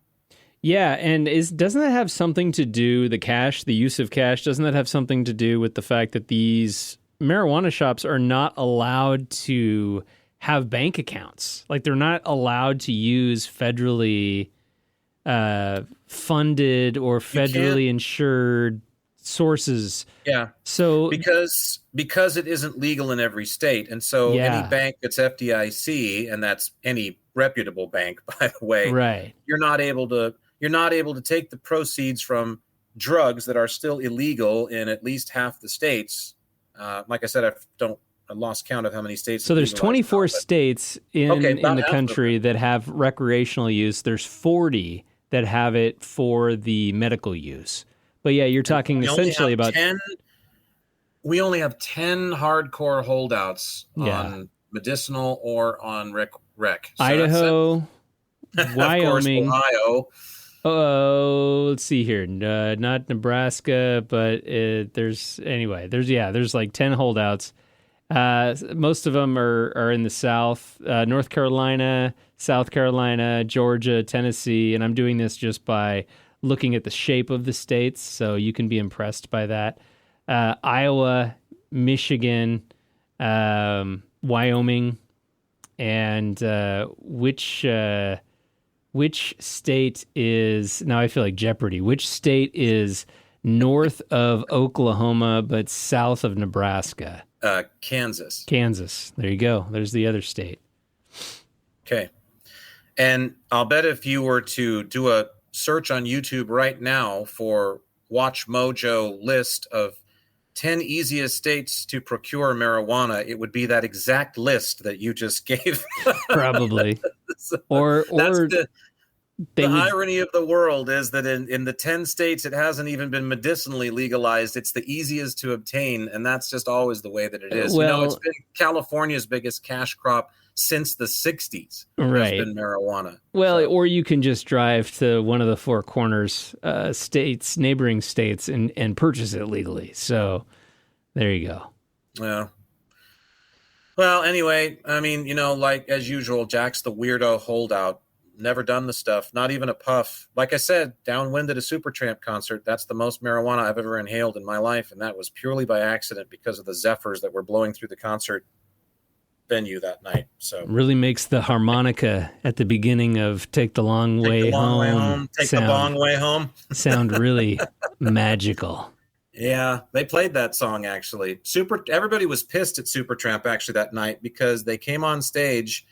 Yeah, and doesn't that have something to do, the use of cash, doesn't that have something to do with the fact that these marijuana shops are not allowed to have bank accounts? Like, they're not allowed to use federally funded or federally insured sources. Yeah. So because it isn't legal in every state, and so any bank that's FDIC, and that's any reputable bank, by the way, right, you're not able to take the proceeds from drugs that are still illegal in at least half the states. Like I said, I lost count of how many states. So there's 24 states in the country that have recreational use. There's 40 that have it for the medical use. But yeah, you're talking essentially about 10. We only have 10 hardcore holdouts on medicinal or on rec. So Idaho, Wyoming, of course, Ohio. Let's see here. Not Nebraska, but there's like 10 holdouts. Most of them are in the South, North Carolina, South Carolina, Georgia, Tennessee, and I'm doing this just by looking at the shape of the states, so you can be impressed by that. Iowa, Michigan, Wyoming, and which state is, now I feel like Jeopardy, which state is north of Oklahoma but south of Nebraska? Kansas. There you go. There's the other state. Okay. And I'll bet if you were to do a search on YouTube right now for Watch Mojo list of 10 easiest states to procure marijuana, it would be that exact list that you just gave. Probably. Or the irony of the world is that in the 10 states it hasn't even been medicinally legalized. It's the easiest to obtain, and that's just always the way that it is. Well, it's been California's biggest cash crop since the 60s. Right. Has been marijuana. Well, or you can just drive to one of the Four Corners states, neighboring states, and purchase it legally. So there you go. Yeah. Well, anyway, I mean, like as usual, Jack's the weirdo holdout. Never done the stuff, not even a puff. Like I said, downwind at a Supertramp concert. That's the most marijuana I've ever inhaled in my life, and that was purely by accident because of the zephyrs that were blowing through the concert venue that night. So really makes the harmonica at the beginning of "Take the Long Way Home" Take the long way home sound really magical. Yeah, they played that song actually. Everybody was pissed at Supertramp actually that night because they came on stage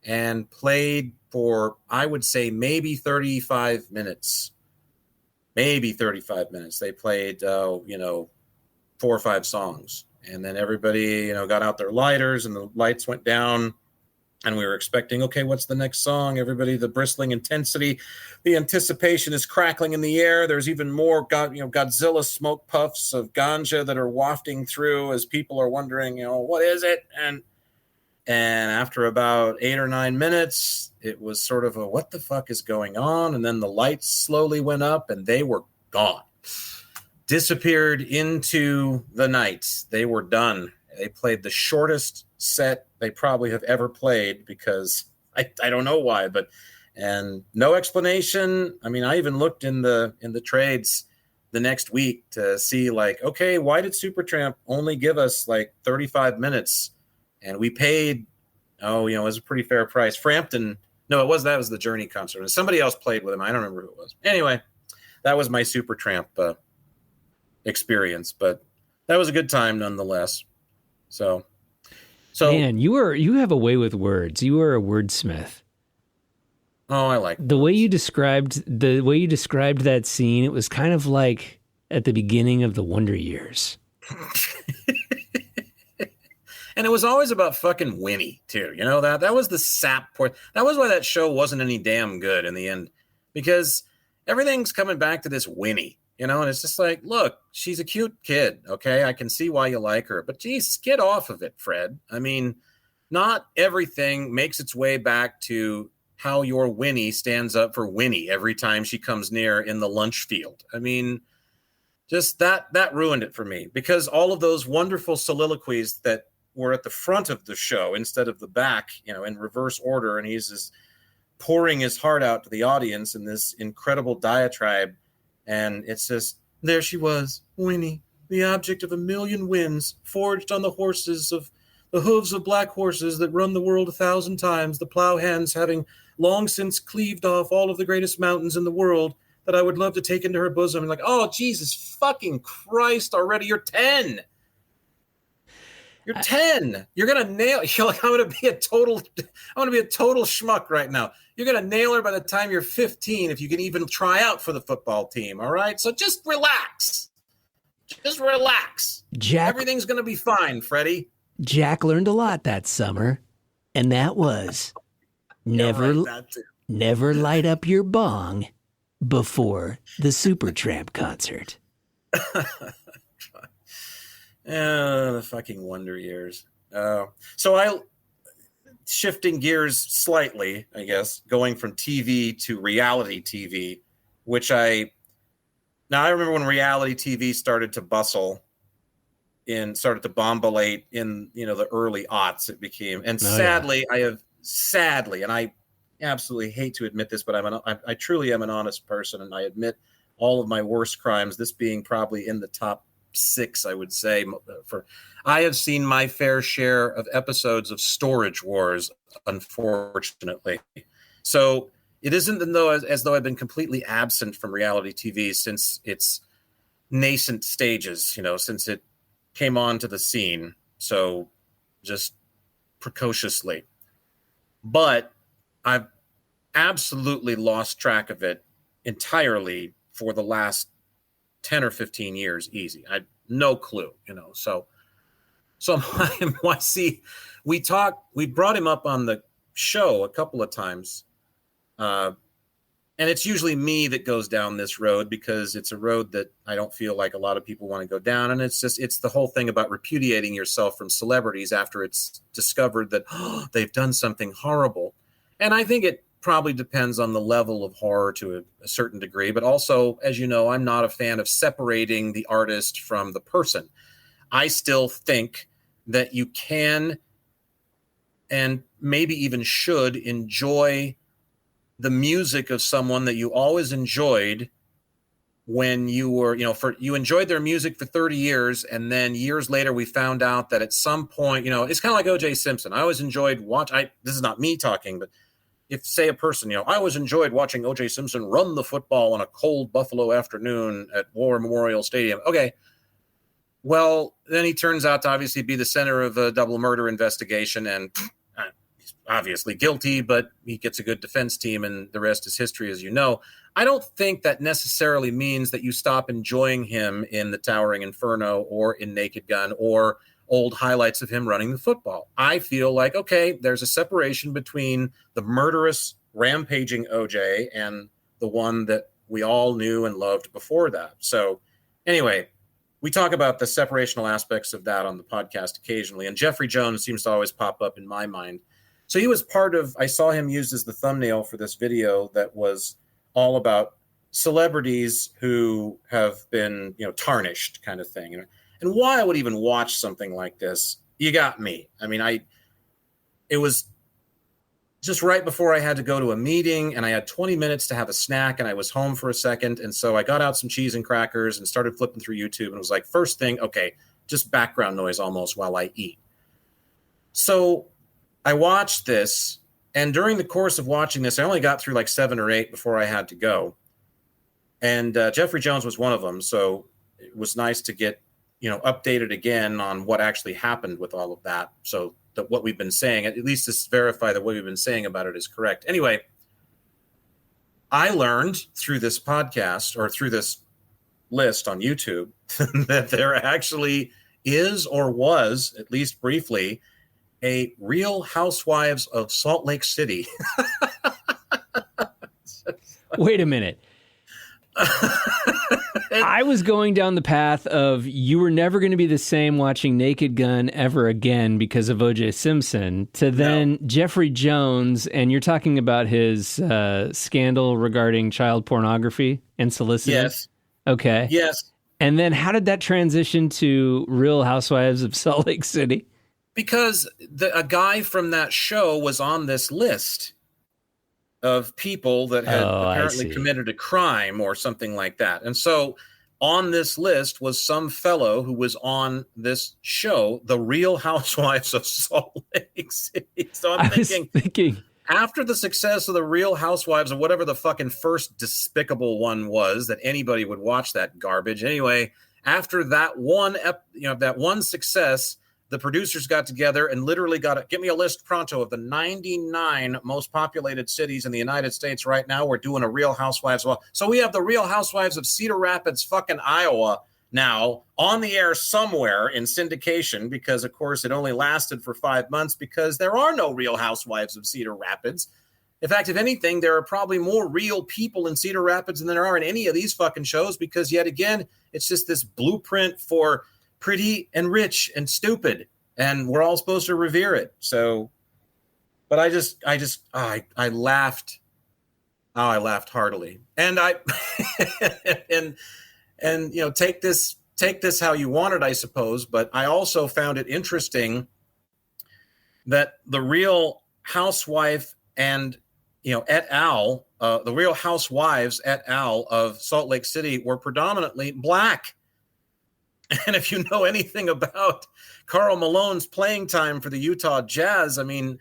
and played for, I would say, maybe 35 minutes. They played, 4 or 5 songs. And then everybody, got out their lighters and the lights went down. And we were expecting, okay, what's the next song? Everybody, the bristling intensity, the anticipation is crackling in the air. There's even more, Godzilla smoke puffs of ganja that are wafting through as people are wondering, what is it? And after about 8 or 9 minutes, it was sort of a, what the fuck is going on? And then the lights slowly went up and they were gone. Disappeared into the night. They were done. They played the shortest set they probably have ever played because I don't know why, and no explanation. I mean, I even looked in the trades the next week to see like, okay, why did Supertramp only give us like 35 minutes and we paid, it was a pretty fair price. Frampton, no, that was the Journey concert. And somebody else played with him. I don't remember who it was. Anyway, that was my Supertramp experience, but that was a good time nonetheless. So man, you have a way with words. You are a wordsmith. Oh, I like the way you described that scene. It was kind of like at the beginning of the Wonder Years. And it was always about fucking Winnie too. You know, that was the sap part. That was why that show wasn't any damn good in the end, because everything's coming back to this Winnie, and it's just like, look, she's a cute kid. Okay. I can see why you like her, but Jesus, get off of it, Fred. I mean, not everything makes its way back to how your Winnie stands up for Winnie every time she comes near in the lunch field. I mean, just that ruined it for me, because all of those wonderful soliloquies that were at the front of the show instead of the back, in reverse order, and he's just pouring his heart out to the audience in this incredible diatribe, and it's just, there she was, Winnie, the object of 1,000,000 winds, forged on the hooves of black horses that run the world 1,000 times, the plow hands having long since cleaved off all of the greatest mountains in the world, that I would love to take into her bosom. And like, oh, Jesus fucking Christ already, you're 10. You're 10. You're going to nail, you're like, I'm going to be a total schmuck right now. You're going to nail her by the time you're 15, if you can even try out for the football team. All right. So just relax. Just relax. Everything's going to be fine, Freddie. Jack learned a lot that summer, and that was never light up your bong before the Supertramp concert. The fucking Wonder Years. Shifting gears slightly, I guess, going from TV to reality TV, I remember when reality TV started to bustle and started to bombolate in, the early aughts. It became, and sadly, and I absolutely hate to admit this, but I truly am an honest person, and I admit all of my worst crimes, this being probably in the top 6, I would say. I have seen my fair share of episodes of Storage Wars, unfortunately. So it isn't as though I've been completely absent from reality TV since its nascent stages, since it came onto the scene. So just precociously. But I've absolutely lost track of it entirely for the last 10 or 15 years, easy. I had no clue, So NYC, we brought him up on the show a couple of times. And it's usually me that goes down this road, because it's a road that I don't feel like a lot of people want to go down. And it's the whole thing about repudiating yourself from celebrities after it's discovered that they've done something horrible. And I think it probably depends on the level of horror to a certain degree. But also, as you know, I'm not a fan of separating the artist from the person. I still think that you can, and maybe even should, enjoy the music of someone that you always enjoyed when you were, you enjoyed their music for 30 years. And then years later, we found out that at some point, it's kind of like O.J. Simpson. I always enjoyed this is not me talking, but if, say, a person, I always enjoyed watching O.J. Simpson run the football on a cold Buffalo afternoon at War Memorial Stadium. Okay. Well, then he turns out to obviously be the center of a double murder investigation, and he's obviously guilty, but he gets a good defense team, and the rest is history, as you know. I don't think that necessarily means that you stop enjoying him in The Towering Inferno or in Naked Gun or old highlights of him running the football. I feel like, okay, there's a separation between the murderous, rampaging OJ and the one that we all knew and loved before that. So anyway, we talk about the separational aspects of that on the podcast occasionally, and Jeffrey Jones seems to always pop up in my mind. So he was I saw him used as the thumbnail for this video that was all about celebrities who have been, tarnished, kind of thing. And why I would even watch something like this you got me. I mean, it was just right before I had to go to a meeting, and I had 20 minutes to have a snack, and I was home for a second. And so I got out some cheese and crackers and started flipping through YouTube, and it was like, first thing, okay, just background noise almost while I eat. So I watched this, and during the course of watching this, I only got through like 7 or 8 before I had to go. And Jeffrey Jones was one of them. So it was nice to get, updated again on what actually happened with all of that. So that what we've been saying, at least to verify that what we've been saying about it is correct. Anyway, I learned through this podcast or through this list on YouTube that there actually is or was, at least briefly, a Real Housewives of Salt Lake City. Wait a minute. I was going down the path of you were never going to be the same watching Naked Gun ever again because of O.J. Simpson to then Jeffrey Jones, and you're talking about his scandal regarding child pornography and soliciting. Yes. Okay. Yes. And then how did that transition to Real Housewives of Salt Lake City? Because a guy from that show was on this list of people that had apparently committed a crime or something like that. And so on this list was some fellow who was on this show, The Real Housewives of Salt Lake City. So I'm thinking, after the success of The Real Housewives or whatever the fucking first despicable one was that anybody would watch that garbage. Anyway, after that one success, the producers got together and literally get me a list pronto of the 99 most populated cities in the United States right now. We're doing a Real Housewives. Well, so we have the Real Housewives of Cedar Rapids, fucking Iowa now on the air somewhere in syndication because, of course, it only lasted for 5 months because there are no Real Housewives of Cedar Rapids. In fact, if anything, there are probably more real people in Cedar Rapids than there are in any of these fucking shows because, yet again, it's just this blueprint for pretty and rich and stupid, and we're all supposed to revere it. So, but I laughed. Oh, I laughed heartily, and and take this how you want it, I suppose. But I also found it interesting that the Real Housewife and et al. The Real Housewives et al. Of Salt Lake City were predominantly black. And if you know anything about Karl Malone's playing time for the Utah Jazz, I mean,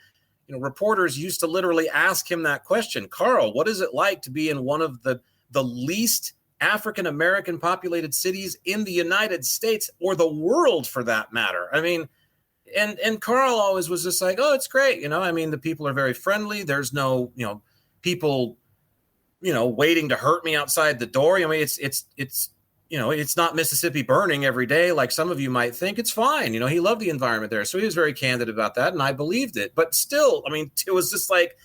reporters used to literally ask him that question. Karl, what is it like to be in one of the least African-American populated cities in the United States or the world for that matter? I mean, and Karl always was just like, oh, it's great. I mean, the people are very friendly. There's no, people, waiting to hurt me outside the door. I mean, it's not Mississippi burning every day like some of you might think. It's fine. He loved the environment there. So he was very candid about that, and I believed it. But still, I mean, it was just like,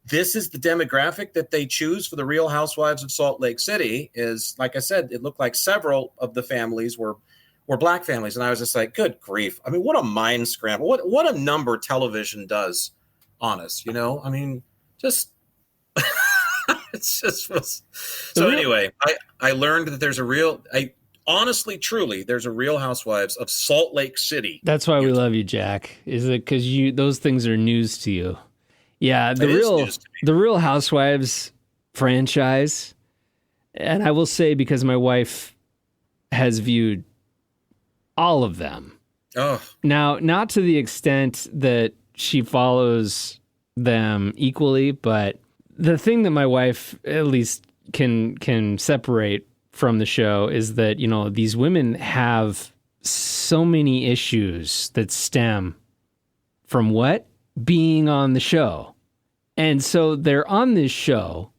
this is the demographic that they choose for the Real Housewives of Salt Lake City is, like I said, it looked like several of the families were black families. And I was just like, good grief. I mean, what a mind scramble. What a number television does on us, I mean, just... It just was. So anyway, I learned that there's honestly, truly, there's a Real Housewives of Salt Lake City. That's why we love you, Jack. Is it because those things are news to you? Yeah, the Real Housewives franchise, and I will say because my wife has viewed all of them. Oh, now not to the extent that she follows them equally, but. The thing that my wife at least can separate from the show is that, these women have so many issues that stem from what? Being on the show. And so they're on this show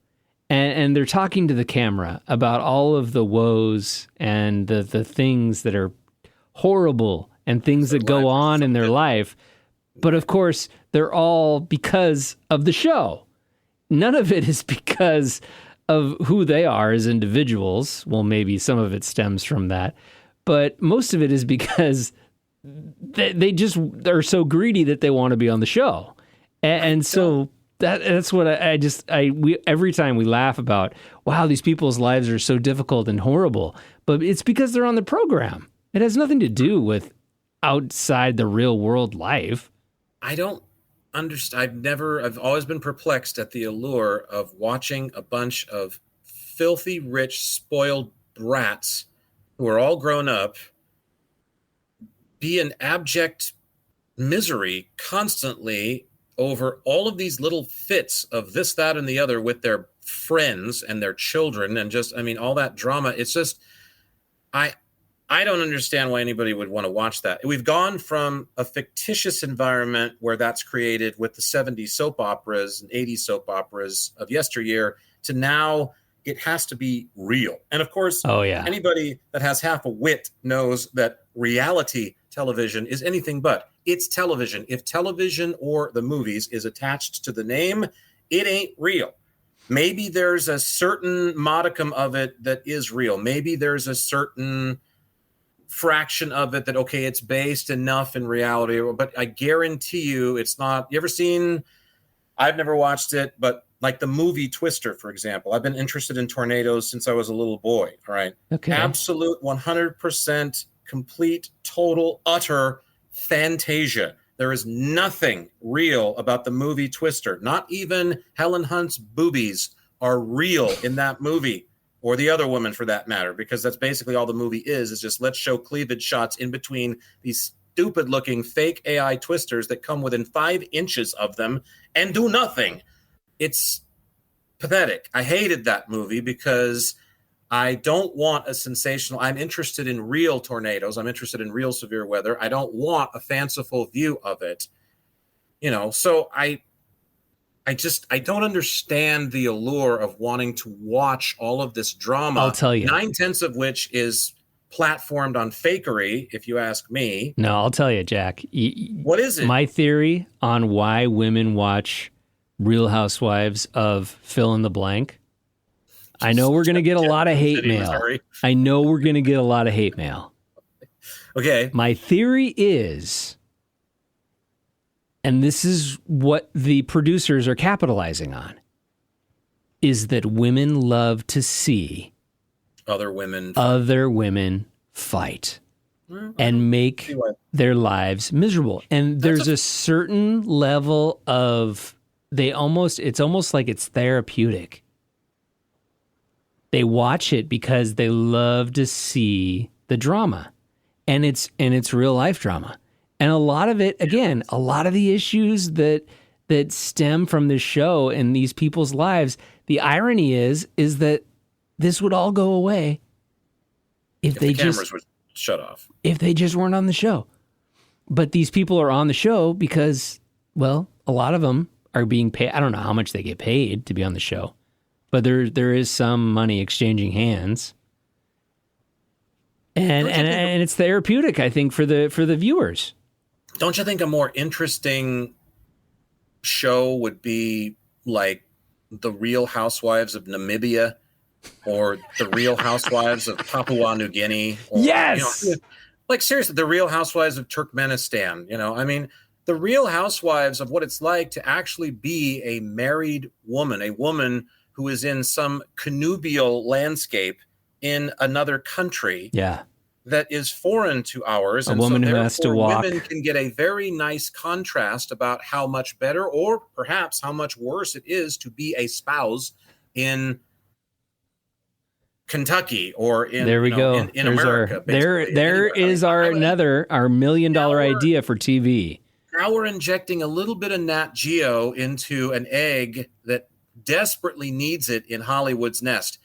and they're talking to the camera about all of the woes and the things that are horrible and things that go on in their life. But of course, they're all because of the show. None of it is because of who they are as individuals. Well, maybe some of it stems from that, but most of it is because they're so greedy that they want to be on the show. And so that's what we every time we laugh about, wow, these people's lives are so difficult and horrible, but it's because they're on the program. It has nothing to do with outside the real world life. I don't understand. I've always been perplexed at the allure of watching a bunch of filthy, rich, spoiled brats who are all grown up be in abject misery constantly over all of these little fits of this, that, and the other with their friends and their children, and just, I mean, all that drama. It's just, I don't understand why anybody would want to watch that. We've gone from a fictitious environment where that's created with the 70s soap operas and 80s soap operas of yesteryear to now it has to be real. And of course, anybody that has half a wit knows that reality television is anything but. It's television. If television or the movies is attached to the name, it ain't real. Maybe there's a certain modicum of it that is real. Maybe there's a certain fraction of it that, okay, it's based enough in reality, but I guarantee you it's not. You ever seen, I've never watched it, but like the movie Twister, for example, I've been interested in tornadoes since I was a little boy. All right. Okay. Absolute 100% complete, total, utter fantasia. There is nothing real about the movie Twister. Not even Helen Hunt's boobies are real in that movie, or the other woman for that matter, because that's basically all the movie is just let's show cleavage shots in between these stupid looking fake AI twisters that come within 5 inches of them and do nothing. It's pathetic. I hated that movie because I don't want a sensational, I'm interested in real tornadoes. I'm interested in real severe weather. I don't want a fanciful view of it. You know, so I don't understand the allure of wanting to watch all of this drama. I'll tell you. 9/10 of which is platformed on fakery, if you ask me. No, I'll tell you, Jack. What is it? My theory on why women watch Real Housewives of fill in the blank. I know we're going to get a lot of hate mail. I know we're going to get a lot of hate mail. Okay. My theory is, and this is what the producers are capitalizing on, is that women love to see other women fight and make their lives miserable. And there's a certain level of it's almost like it's therapeutic. They watch it because they love to see the drama, and it's real life drama. And a lot of it, again, a lot of the issues that stem from this show and these people's lives, the irony is that this would all go away if the cameras were shut off. If they just weren't on the show. But these people are on the show because, well, a lot of them are being paid. I don't know how much they get paid to be on the show, but there is some money exchanging hands. And it's therapeutic, I think, for the viewers. Don't you think a more interesting show would be like The Real Housewives of Namibia or The Real Housewives of Papua New Guinea? Or, yes! You know, like, seriously, The Real Housewives of Turkmenistan. You know, I mean, The Real Housewives of what it's like to actually be a married woman, a woman who is in some connubial landscape in another country. Yeah. That is foreign to ours. A woman who has to walk. Women can get a very nice contrast about how much better or perhaps how much worse it is to be a spouse in Kentucky or in, there we go. In America. There is our $1 million idea for TV. Now we're injecting a little bit of Nat Geo into an egg that desperately needs it in Hollywood's nest.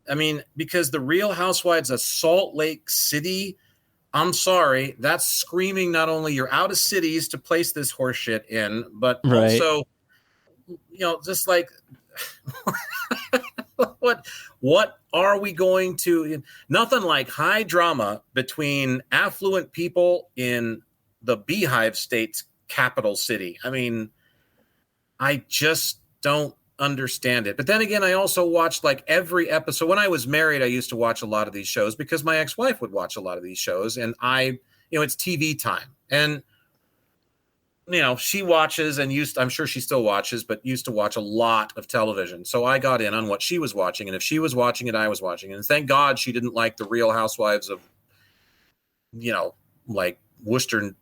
I mean, because The Real Housewives of Salt Lake City, I'm sorry, that's screaming not only you're out of cities to place this horseshit in, but also, you know, just like, what are we going to, nothing like high drama between affluent people in the Beehive State's capital city. I mean, I just don't understand it. But then again, I also watched like every episode. When I was married, I used to watch a lot of these shows because my ex-wife would watch a lot of these shows, and it's TV time. And you know, she watches and I'm sure she still watches, but used to watch a lot of television. So I got in on what she was watching, and if she was watching it, I was watching it. And thank God she didn't like The Real Housewives of, you know, like Worcester,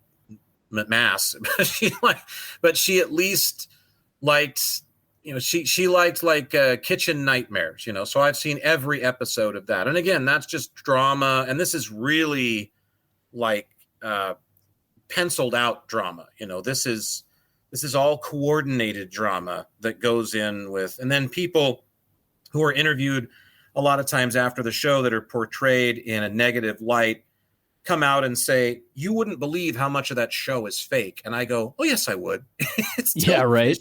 Mass. but she at least liked, she liked Kitchen Nightmares, So I've seen every episode of that. And again, that's just drama. And this is really penciled out drama. This is all coordinated drama that goes in with, and then people who are interviewed a lot of times after the show that are portrayed in a negative light come out and say, you wouldn't believe how much of that show is fake. And I go, oh, yes, I would. It's right.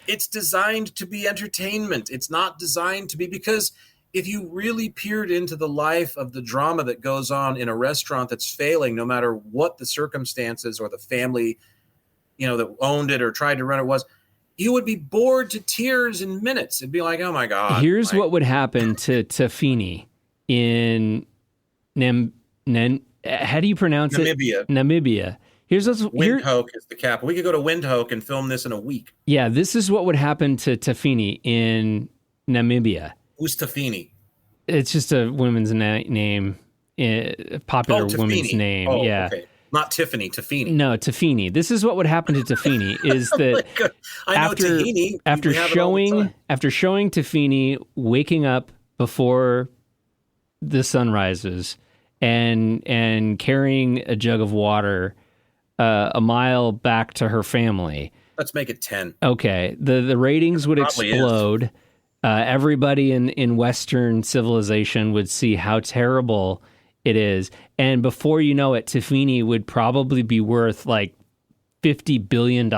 It's designed to be entertainment. It's not designed to be, because if you really peered into the life of the drama that goes on in a restaurant that's failing, no matter what the circumstances or the family, that owned it or tried to run it was, you would be bored to tears in minutes. It'd be like, oh my God. Here's what would happen to Tafini in how do you pronounce Namibia. it? Namibia. Windhoek is the capital. We could go to Windhoek and film this in a week. Yeah, this is what would happen to Tafini in Namibia. Who's Tafini? It's just a woman's name, a popular woman's name. Oh, yeah. Okay. Not Tiffany, Tafini. No, Tafini. This is what would happen to Tafini is that after showing Tafini waking up before the sun rises and carrying a jug of water a mile back to her family. Let's make it 10. Okay. The ratings would explode. Everybody in Western civilization would see how terrible it is. And before you know it, Tafini would probably be worth like $50 billion.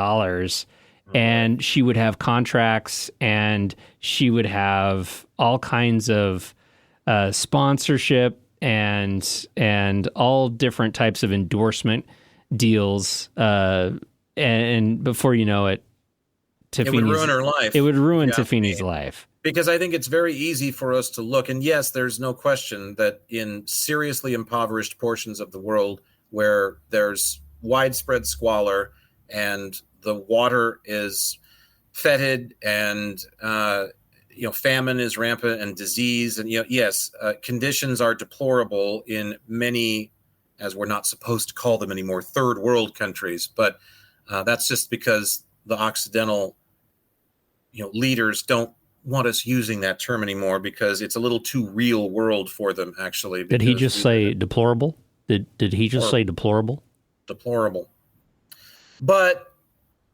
And she would have contracts and she would have all kinds of sponsorship and all different types of endorsement deals. And before you know it, it would ruin her life. It would ruin Tafini's life. Because I think it's very easy for us to look, and yes, there's no question that in seriously impoverished portions of the world where there's widespread squalor and the water is fetid and famine is rampant and disease, and yes, conditions are deplorable in many, as we're not supposed to call them anymore, third world countries. But that's just because the Occidental leaders don't want us using that term anymore because it's a little too real world for them, actually. Did he just say deplorable? Did he just say deplorable? Deplorable. But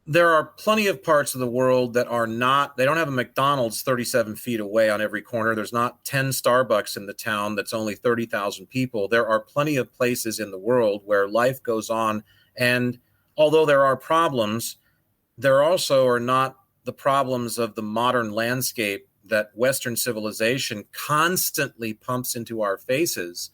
there are plenty of parts of the world that are not, they don't have a McDonald's 37 feet away on every corner. There's not 10 Starbucks in the town that's only 30,000 people. There are plenty of places in the world where life goes on. And although there are problems, there also are not the problems of the modern landscape that Western civilization constantly pumps into our faces.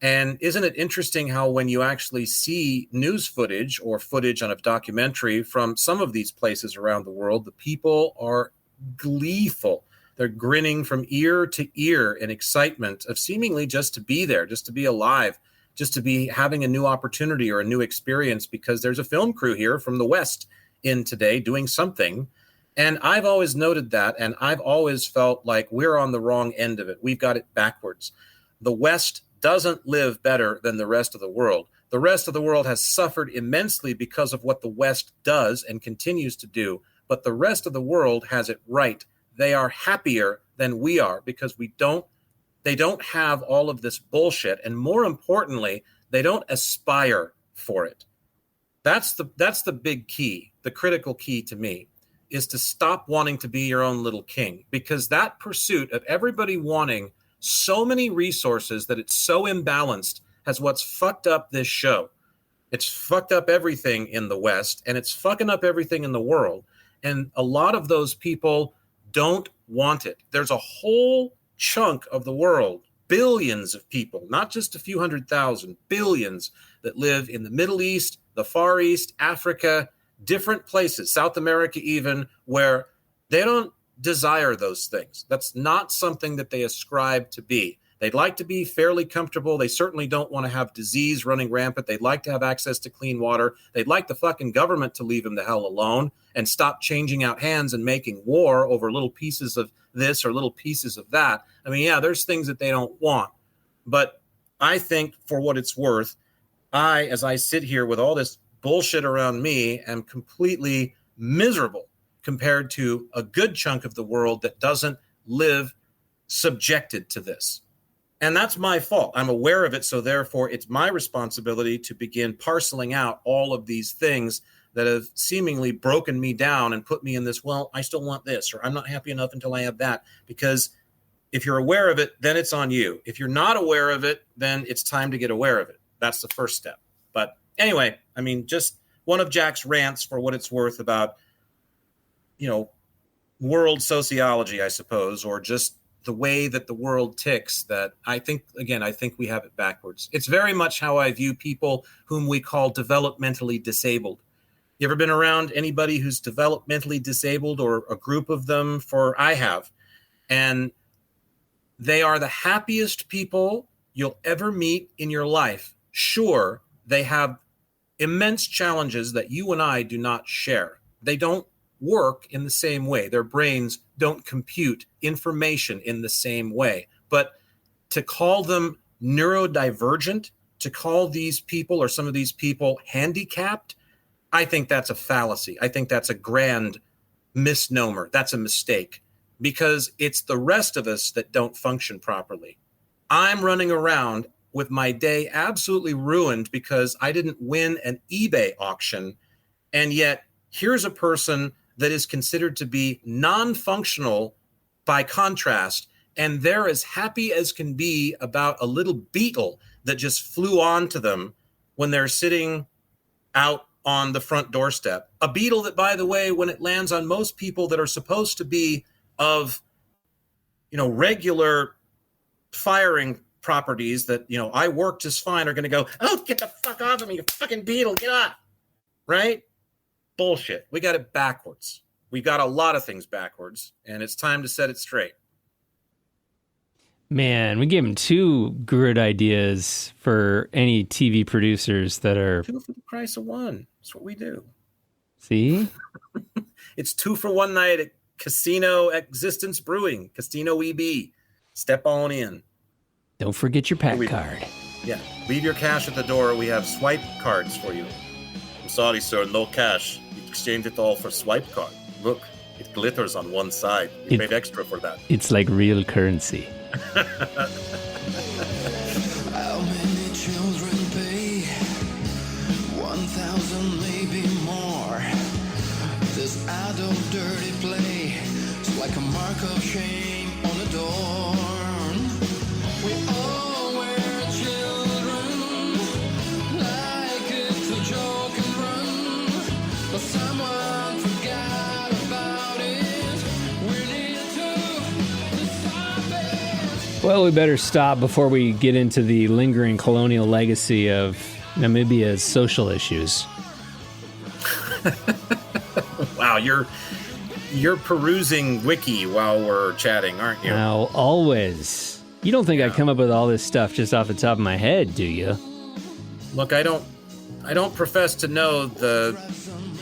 And isn't it interesting how when you actually see news footage or footage on a documentary from some of these places around the world, the people are gleeful. They're grinning from ear to ear in excitement of seemingly just to be there, just to be alive, just to be having a new opportunity or a new experience because there's a film crew here from the West in today doing something. And I've always noted that, and I've always felt like we're on the wrong end of it. We've got it backwards. The West doesn't live better than the rest of the world. The rest of the world has suffered immensely because of what the West does and continues to do. But the rest of the world has it right. They are happier than we are because they don't have all of this bullshit. And more importantly, they don't aspire for it. That's the big key, the critical key to me, is to stop wanting to be your own little king, because that pursuit of everybody wanting so many resources that it's so imbalanced has what's fucked up this show. It's fucked up everything in the West, and it's fucking up everything in the world. And a lot of those people don't want it. There's a whole chunk of the world, billions of people, not just a few 100,000, billions that live in the Middle East, the Far East, Africa, different places, South America even, where they don't desire those things. That's not something that they ascribe to be. They'd like to be fairly comfortable. They certainly don't want to have disease running rampant. They'd like to have access to clean water. They'd like the fucking government to leave them the hell alone and stop changing out hands and making war over little pieces of this or little pieces of that. I mean, yeah, there's things that they don't want. But I think, for what it's worth, as I sit here with all this bullshit around me, am completely miserable compared to a good chunk of the world that doesn't live subjected to this. And that's my fault. I'm aware of it, so therefore it's my responsibility to begin parceling out all of these things that have seemingly broken me down and put me in this, well, I still want this, or I'm not happy enough until I have that. Because if you're aware of it, then it's on you. If you're not aware of it, then it's time to get aware of it. That's the first step. But anyway, I mean, just one of Jack's rants for what it's worth about, world sociology, I suppose, or just the way that the world ticks, that I think we have it backwards. It's very much how I view people whom we call developmentally disabled. You ever been around anybody who's developmentally disabled, or a group of them? I have. And they are the happiest people you'll ever meet in your life. Sure, they have immense challenges that you and I do not share. They don't work in the same way. Their brains don't compute information in the same way. But to call them neurodivergent, to call these people, or some of these people, handicapped, I think that's a fallacy. I think that's a grand misnomer. That's a mistake, because it's the rest of us that don't function properly. I'm running around with my day absolutely ruined because I didn't win an eBay auction. And yet here's a person that is considered to be non-functional by contrast, and they're as happy as can be about a little beetle that just flew onto them when they're sitting out on the front doorstep. A beetle that, by the way, when it lands on most people that are supposed to be of, regular firing properties that, I work just fine, are going to go, oh, get the fuck off of me, you fucking beetle, get off. Right? Bullshit. We got it backwards. We got a lot of things backwards, and it's time to set it straight. Man, we gave him two good ideas for any TV producers that are... 2 for the price of 1. That's what we do. See? It's 2 for 1 night at Casino Existence Brewing, Casino EB. Step on in. Don't forget your pack card. Yeah. Leave your cash at the door. We have swipe cards for you. I'm sorry, sir. No cash. You exchange it all for swipe card. Look, it glitters on one side. We paid extra for that. It's like real currency. How many children pay? 1,000, maybe more. This adult dirty play is like a mark of shame on the door. We all wear children, like it's a joke and run, but someone forgot about it. We need to stop it. Well, we better stop before we get into the lingering colonial legacy of Namibia's social issues. Wow, you're perusing Wiki while we're chatting, aren't you? Now, always. You don't think I come up with all this stuff just off the top of my head, do you? Look, I don't profess to know the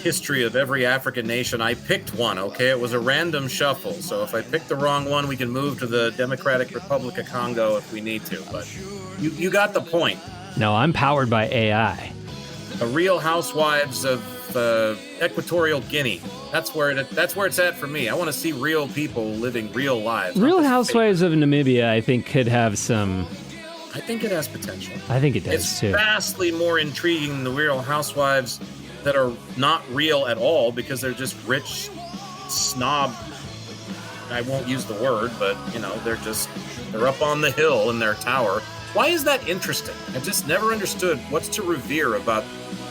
history of every African nation. I picked one, okay? It was a random shuffle. So if I picked the wrong one, we can move to the Democratic Republic of Congo if we need to. But you got the point. No, I'm powered by AI. A Real Housewives of Equatorial Guinea. That's where it's at for me. I want to see real people living real lives. Real Housewives of Namibia, I think, could have some... I think it has potential. I think it does, it's too. It's vastly more intriguing than the Real Housewives that are not real at all, because they're just rich, snob... I won't use the word, but, they're up on the hill in their tower. Why is that interesting? I just never understood what's to revere about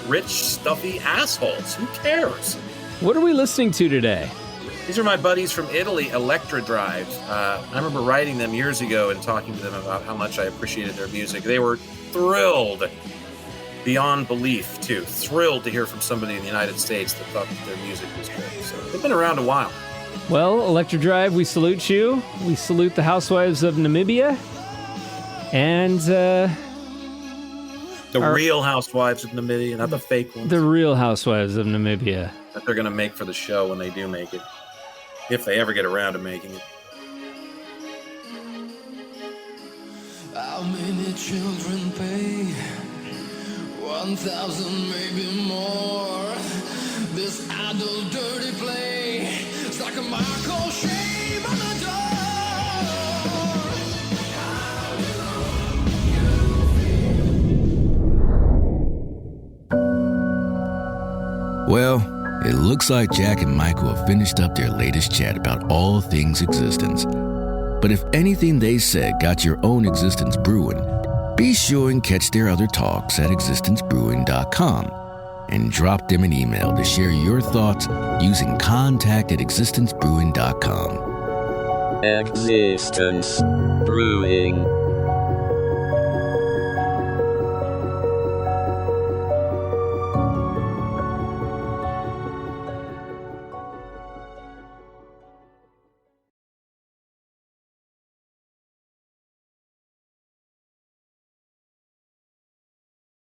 rich, stuffy assholes. Who cares? What are we listening to today? These are my buddies from Italy, Electra Drive. I remember writing them years ago and talking to them about how much I appreciated their music. They were thrilled, beyond belief, too. Thrilled to hear from somebody in the United States that thought that their music was good. So they've been around a while. Well, Electra Drive, we salute you. We salute the Housewives of Namibia. And the real Housewives of Namibia, not the fake ones. The Real Housewives of Namibia. That they're going to make for the show when they do make it. If they ever get around to making it. How many children pay 1,000, maybe more. This adult dirty play, it's like a mark of shame on the door. Well, it looks like Jack and Michael have finished up their latest chat about all things existence. But if anything they said got your own Existence Brewing, be sure and catch their other talks at existencebrewing.com and drop them an email to share your thoughts using contact@existencebrewing.com. Existence Brewing.